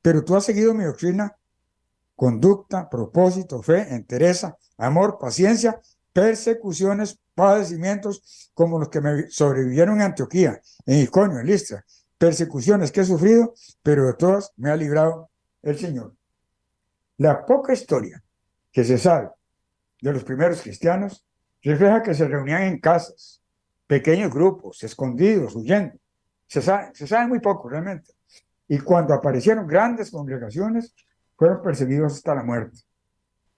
pero tú has seguido mi doctrina, conducta, propósito, fe, entereza, amor, paciencia, persecuciones, padecimientos como los que me sobrevivieron en Antioquía, en Iconio, en Listra, persecuciones que he sufrido, pero de todas me ha librado el Señor. La poca historia que se sabe de los primeros cristianos refleja que se reunían en casas, pequeños grupos, escondidos, huyendo. Se sabe muy poco realmente. Y cuando aparecieron grandes congregaciones, fueron perseguidos hasta la muerte.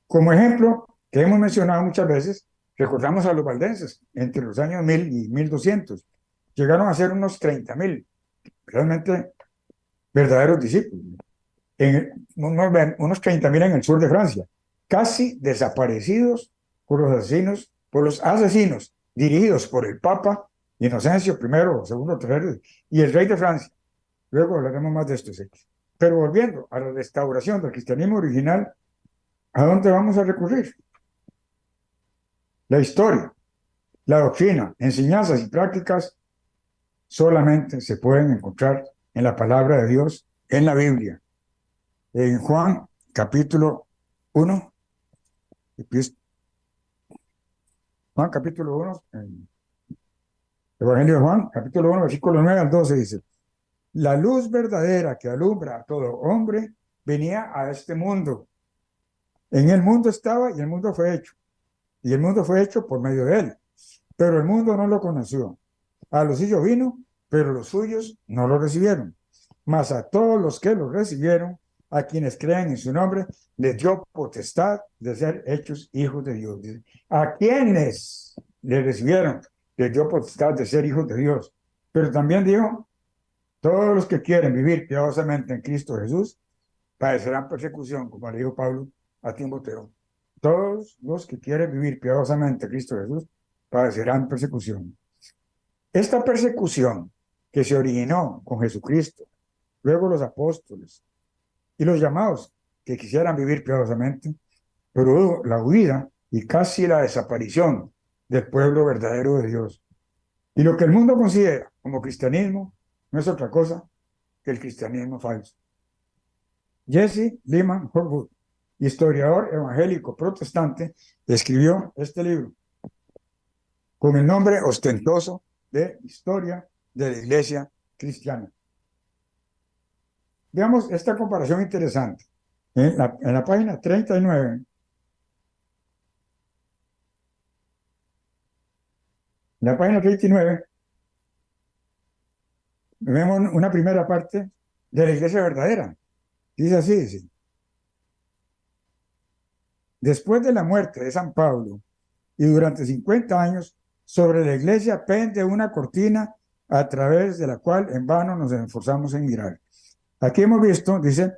Como ejemplo, que hemos mencionado muchas veces, recordamos a los valdenses, entre los años 1000 y 1200. Llegaron a ser unos 30,000, realmente verdaderos discípulos. Unos 30,000 en el sur de Francia, casi desaparecidos por los asesinos dirigidos por el Papa Inocencio I, segundo, tercero, y el rey de Francia. Luego hablaremos más de esto. ¿Sí? Pero volviendo a la restauración del cristianismo original, ¿a dónde vamos a recurrir? La historia, la doctrina, enseñanzas y prácticas solamente se pueden encontrar en la palabra de Dios, en la Biblia. En Juan, capítulo 1, Juan, capítulo 1, Evangelio de Juan, capítulo 1, versículo 9 al 12, dice, la luz verdadera que alumbra a todo hombre venía a este mundo. En el mundo estaba y el mundo fue hecho. Y el mundo fue hecho por medio de él. Pero el mundo no lo conoció. A los suyos vino, pero los suyos no lo recibieron. Mas a todos los que lo recibieron, a quienes creen en su nombre, les dio potestad de ser hechos hijos de Dios. A quienes le recibieron, les dio potestad de ser hijos de Dios. Pero también dijo, todos los que quieren vivir piadosamente en Cristo Jesús, padecerán persecución, como le dijo Pablo a Timoteo. Todos los que quieren vivir piadosamente en Cristo Jesús, padecerán persecución. Esta persecución que se originó con Jesucristo, luego los apóstoles y los llamados que quisieran vivir piadosamente, pero la huida y casi la desaparición del pueblo verdadero de Dios. Y lo que el mundo considera como cristianismo no es otra cosa que el cristianismo falso. Jesse Lyman Hurwood, historiador evangélico protestante, escribió este libro con el nombre ostentoso de Historia de la Iglesia Cristiana. Veamos esta comparación interesante. En la página 39, vemos una primera parte de la iglesia verdadera. Dice así, dice: después de la muerte de San Pablo y durante 50 años, sobre la iglesia pende una cortina a través de la cual en vano nos esforzamos en mirar. Aquí hemos visto, dice,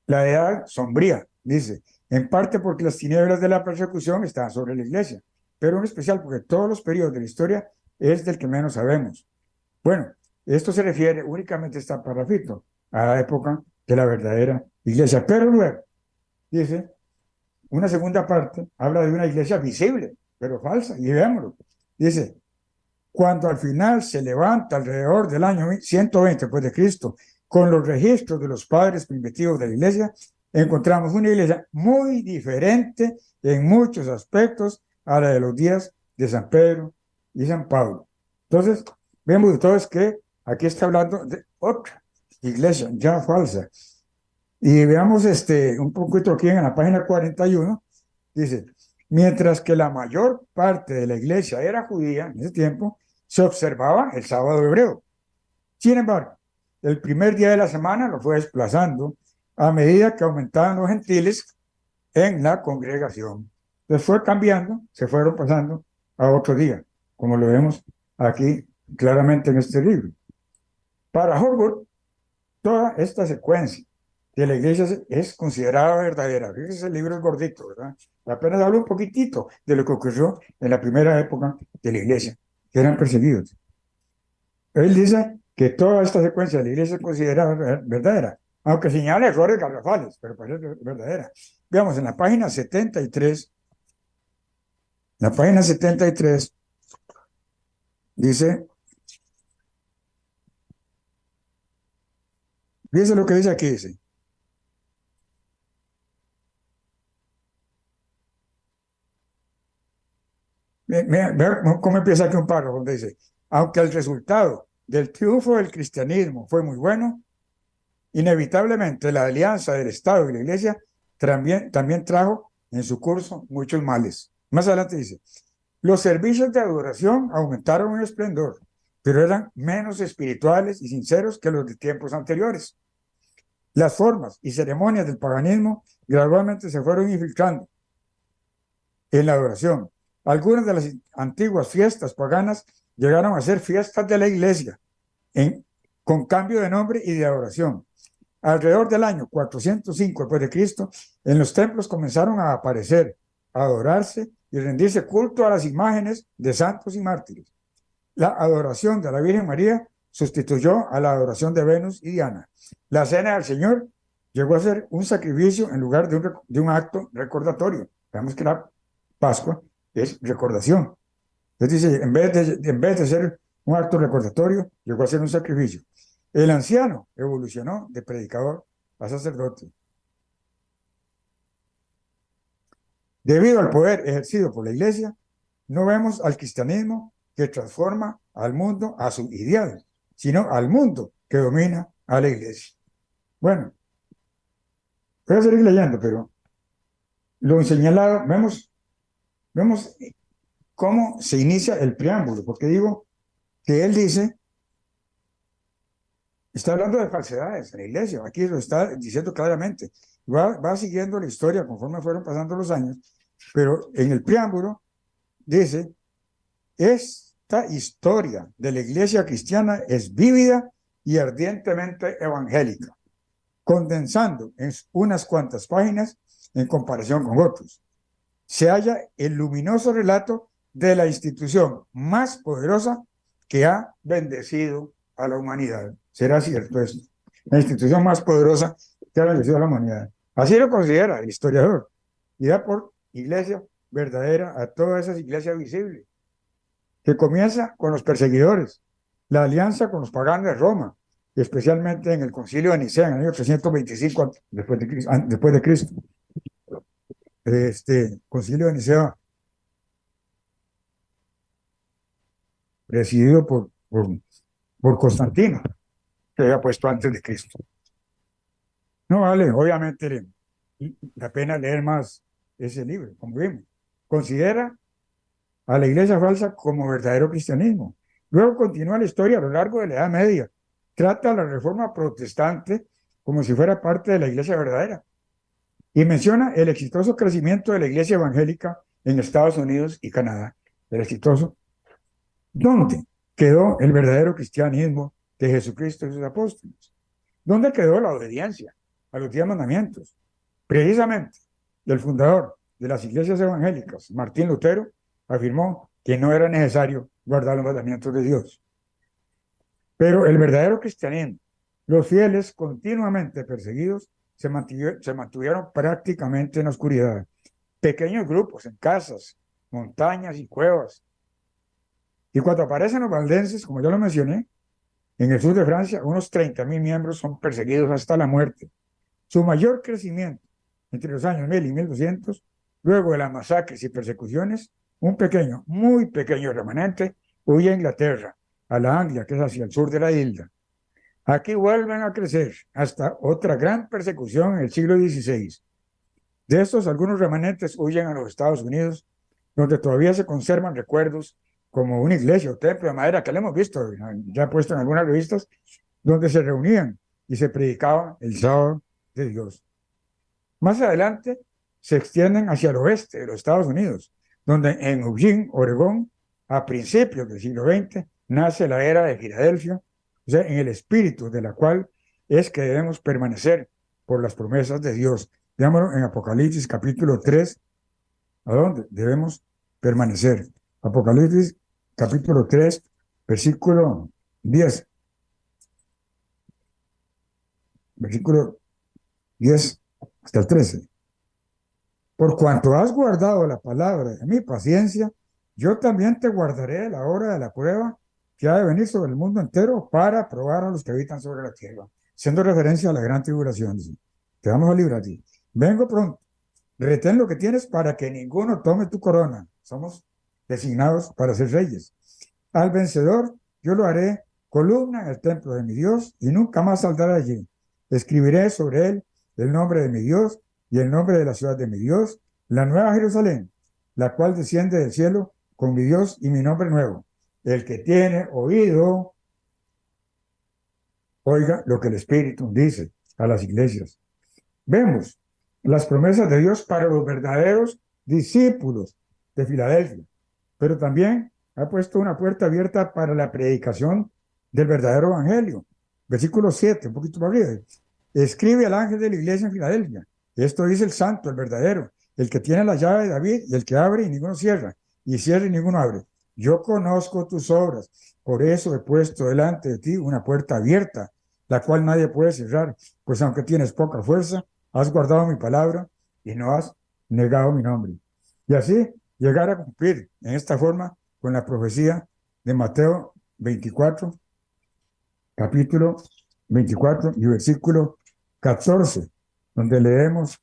la edad sombría, dice, en parte porque las tinieblas de la persecución están sobre la iglesia, pero en especial porque todos los periodos de la historia es del que menos sabemos. Bueno, esto se refiere únicamente a esta parrafito, a la época de la verdadera iglesia. Pero luego, dice, una segunda parte habla de una iglesia visible, pero falsa, y veámoslo. Dice, cuando al final se levanta alrededor del año 120 después de Cristo, con los registros de los padres primitivos de la iglesia, encontramos una iglesia muy diferente en muchos aspectos a la de los días de San Pedro y San Pablo. Entonces, vemos entonces que aquí está hablando de otra iglesia ya falsa. Y veamos un poquito aquí en la página 41, dice, mientras que la mayor parte de la iglesia era judía en ese tiempo, se observaba el sábado hebreo. Sin embargo, el primer día de la semana lo fue desplazando a medida que aumentaban los gentiles en la congregación. Entonces fue cambiando, se fueron pasando a otro día, como lo vemos aquí claramente en este libro. Para Hurwood, toda esta secuencia de la iglesia es considerada verdadera. Fíjense, el libro es gordito, ¿verdad? Apenas habla un poquitito de lo que ocurrió en la primera época de la iglesia, que eran perseguidos. Él dice que toda esta secuencia de la iglesia es considerada verdadera, aunque señala errores garrafales, pero parece verdadera. Veamos, en la página 73, dice, fíjense lo que dice aquí, dice, Vea cómo empieza aquí un párrafo donde dice, aunque el resultado del triunfo del cristianismo fue muy bueno, inevitablemente la alianza del Estado y la Iglesia también trajo en su curso muchos males. Más adelante dice, los servicios de adoración aumentaron en esplendor, pero eran menos espirituales y sinceros que los de tiempos anteriores. Las formas y ceremonias del paganismo gradualmente se fueron infiltrando en la adoración. Algunas de las antiguas fiestas paganas llegaron a ser fiestas de la iglesia, con cambio de nombre y de adoración. Alrededor del año 405 después de Cristo, en los templos comenzaron a aparecer, a adorarse y rendirse culto a las imágenes de santos y mártires. La adoración de la Virgen María sustituyó a la adoración de Venus y Diana. La cena del Señor llegó a ser un sacrificio en lugar de un acto recordatorio. Veamos que la Pascua es recordación. Entonces dice, en vez de ser un acto recordatorio, llegó a ser un sacrificio. El anciano evolucionó de predicador a sacerdote. Debido al poder ejercido por la iglesia, no vemos al cristianismo que transforma al mundo a su ideal, sino al mundo que domina a la iglesia. Bueno, voy a seguir leyendo, pero lo señalado, vemos cómo se inicia el preámbulo, porque digo que él dice, está hablando de falsedades en la iglesia, aquí lo está diciendo claramente, va siguiendo la historia conforme fueron pasando los años, pero en el preámbulo dice, esta historia de la iglesia cristiana es vívida y ardientemente evangélica, condensando en unas cuantas páginas en comparación con otros. Se halla el luminoso relato de la institución más poderosa que ha bendecido a la humanidad. ¿Será cierto esto? La institución más poderosa que ha bendecido a la humanidad. Así lo considera el historiador. Y da por iglesia verdadera a todas esas iglesias visibles, que comienza con los perseguidores, la alianza con los paganos de Roma, y especialmente en el concilio de Nicea en el año 325 después de Cristo. Este concilio de Nicea, presidido por Constantino, que había puesto antes de Cristo. No vale, obviamente, la pena leer más ese libro, como vimos. Considera a la iglesia falsa como verdadero cristianismo. Luego continúa la historia a lo largo de la Edad Media. Trata la reforma protestante como si fuera parte de la iglesia verdadera. Y menciona el exitoso crecimiento de la iglesia evangélica en Estados Unidos y Canadá. El exitoso. ¿Dónde quedó el verdadero cristianismo de Jesucristo y sus apóstoles? ¿Dónde quedó la obediencia a los 10 mandamientos? Precisamente, el fundador de las iglesias evangélicas, Martín Lutero, afirmó que no era necesario guardar los mandamientos de Dios. Pero el verdadero cristianismo, los fieles continuamente perseguidos, se mantuvieron prácticamente en la oscuridad. Pequeños grupos en casas, montañas y cuevas. Y cuando aparecen los valdenses, como ya lo mencioné, en el sur de Francia, unos 30.000 miembros son perseguidos hasta la muerte. Su mayor crecimiento entre los años 1000 y 1200, luego de las masacres y persecuciones, un pequeño, muy pequeño remanente huye a Inglaterra, a la Anglia, que es hacia el sur de la isla. Aquí vuelven a crecer hasta otra gran persecución en el siglo XVI. De estos, algunos remanentes huyen a los Estados Unidos, donde todavía se conservan recuerdos como una iglesia o templo de madera que le hemos visto, ya puesto en algunas revistas, donde se reunían y se predicaba el sábado de Dios. Más adelante se extienden hacia el oeste de los Estados Unidos, donde en Eugene, Oregón, a principios del siglo XX, nace la era de Filadelfia, o sea, en el espíritu de la cual es que debemos permanecer por las promesas de Dios. Veámoslo en Apocalipsis capítulo 3, ¿a dónde debemos permanecer? Apocalipsis capítulo 3, versículo 10. Versículo 10 hasta el 13. Por cuanto has guardado la palabra de mi paciencia, yo también te guardaré de la hora de la prueba que ha de venir sobre el mundo entero para probar a los que habitan sobre la tierra. Siendo referencia a la gran tribulación. Dice, te vamos a librar a ti. Vengo pronto. Retén lo que tienes para que ninguno tome tu corona. Somos designados para ser reyes. Al vencedor yo lo haré columna en el templo de mi Dios y nunca más saldrá de allí. Escribiré sobre él el nombre de mi Dios y el nombre de la ciudad de mi Dios, la nueva Jerusalén, la cual desciende del cielo con mi Dios y mi nombre nuevo. El que tiene oído, oiga lo que el Espíritu dice a las iglesias. Vemos las promesas de Dios para los verdaderos discípulos de Filadelfia, pero también ha puesto una puerta abierta para la predicación del verdadero evangelio. Versículo 7, un poquito más arriba. Escribe al ángel de la iglesia en Filadelfia. Esto dice el santo, el verdadero, el que tiene la llave de David y el que abre y ninguno cierra, y cierra y ninguno abre. Yo conozco tus obras, por eso he puesto delante de ti una puerta abierta, la cual nadie puede cerrar, pues aunque tienes poca fuerza, has guardado mi palabra y no has negado mi nombre. Y así llegar a cumplir en esta forma con la profecía de Mateo 24, capítulo 24 y versículo 14, donde leemos: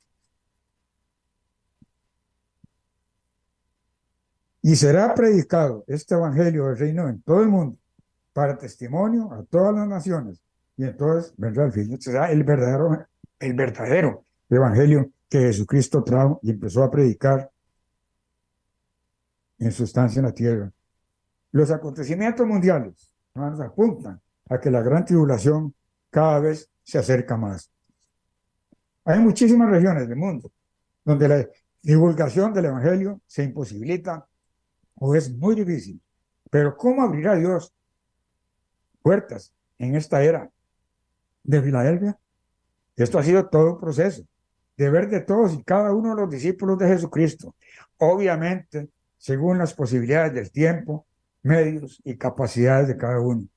y será predicado este evangelio del reino en todo el mundo para testimonio a todas las naciones, y entonces vendrá el fin. Este será el verdadero evangelio que Jesucristo trajo y empezó a predicar en su estancia en la tierra. Los acontecimientos mundiales, hermanos, apuntan a que la gran tribulación cada vez se acerca más. Hay muchísimas regiones del mundo donde la divulgación del evangelio se imposibilita o es muy difícil. Pero ¿cómo abrirá Dios puertas en esta era de Filadelfia? Esto ha sido todo un proceso, deber de todos y cada uno de los discípulos de Jesucristo. Obviamente, según las posibilidades del tiempo medios y capacidades de cada uno.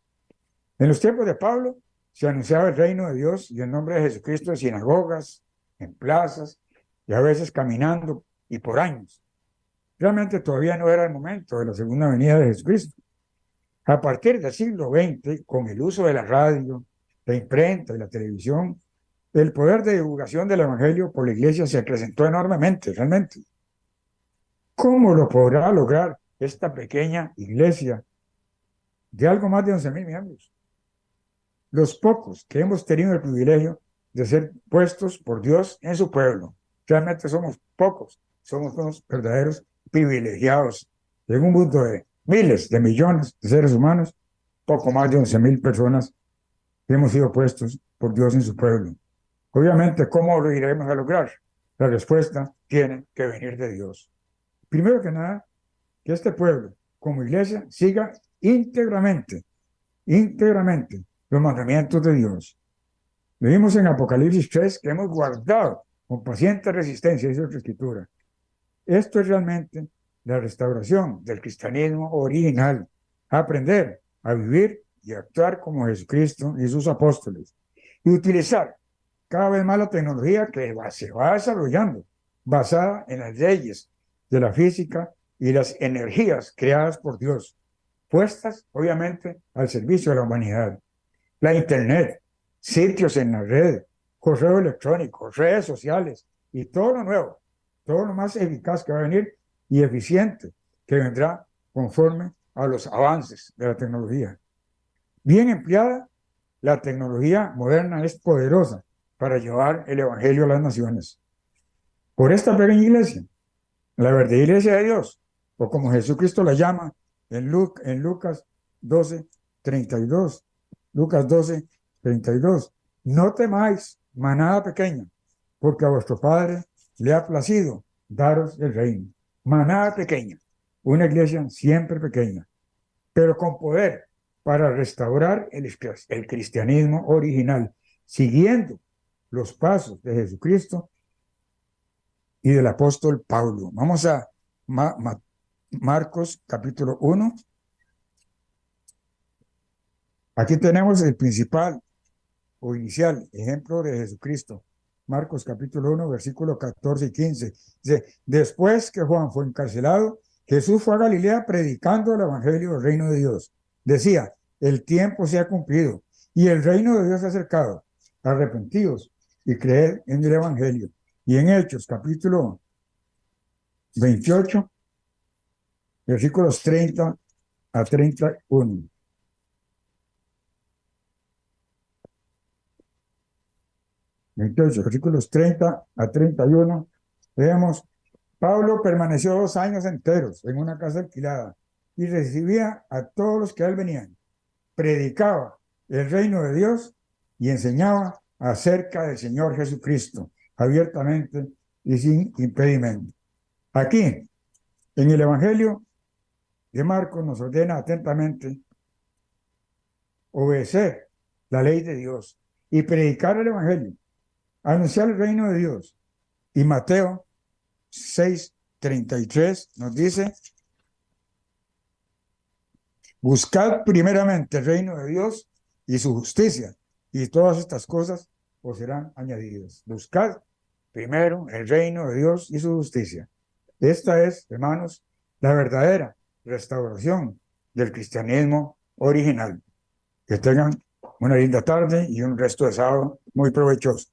En los tiempos de Pablo se anunciaba el reino de Dios y el nombre de Jesucristo en sinagogas, en plazas y a veces caminando y por años. Realmente todavía no era el momento de la segunda venida de Jesucristo. A partir del siglo XX, con el uso de la radio, la imprenta y la televisión, el poder de divulgación del Evangelio por la Iglesia se acrecentó enormemente, realmente. ¿Cómo lo podrá lograr esta pequeña iglesia de algo más de 11,000 miembros? Los pocos que hemos tenido el privilegio de ser puestos por Dios en su pueblo. Realmente somos pocos, somos unos verdaderos privilegiados en un mundo de miles de millones de seres humanos, poco más de 11,000 personas que hemos sido puestos por Dios en su pueblo. Obviamente, ¿cómo lo iremos a lograr? La respuesta tiene que venir de Dios. Primero que nada, que este pueblo, como iglesia, siga íntegramente los mandamientos de Dios. Leímos en Apocalipsis 3 que hemos guardado con paciente resistencia, dice otra escritura. Esto es realmente la restauración del cristianismo original. Aprender a vivir y actuar como Jesucristo y sus apóstoles. Y utilizar cada vez más la tecnología que se va desarrollando, basada en las leyes de la física y las energías creadas por Dios, puestas obviamente al servicio de la humanidad. La Internet, sitios en la red, correo electrónico, redes sociales y todo lo nuevo, todo lo más eficaz que va a venir y eficiente que vendrá conforme a los avances de la tecnología. Bien empleada, la tecnología moderna es poderosa para llevar el Evangelio a las naciones. Por esta pequeña iglesia, la verdadera iglesia de Dios, o como Jesucristo la llama en Lucas 12:32, Lucas 12:32, no temáis, manada pequeña, porque a vuestro Padre le ha placido daros el reino. Manada pequeña, una iglesia siempre pequeña, pero con poder para restaurar el cristianismo original, siguiendo los pasos de Jesucristo y del apóstol Pablo. Vamos a Marcos capítulo 1. Aquí tenemos el principal o inicial ejemplo de Jesucristo. Marcos capítulo 1, versículos 14 y 15. Dice, después que Juan fue encarcelado, Jesús fue a Galilea predicando el evangelio del reino de Dios. Decía, el tiempo se ha cumplido y el reino de Dios se ha acercado. Arrepentidos y creed en el evangelio. Y en Hechos capítulo 28, versículos 30 a 31. Versículos 30 a 31, veamos, Pablo permaneció 2 años enteros en una casa alquilada y recibía a todos los que a él venían, predicaba el reino de Dios y enseñaba acerca del Señor Jesucristo, abiertamente y sin impedimento. Aquí, en el Evangelio de Marcos, nos ordena atentamente obedecer la ley de Dios y predicar el Evangelio, anunciar el reino de Dios. Y Mateo 6:33 nos dice, buscad primeramente el reino de Dios y su justicia, y todas estas cosas os serán añadidas. Buscad primero el reino de Dios y su justicia. Esta es, hermanos, la verdadera restauración del cristianismo original. Que tengan una linda tarde y un resto de sábado muy provechoso.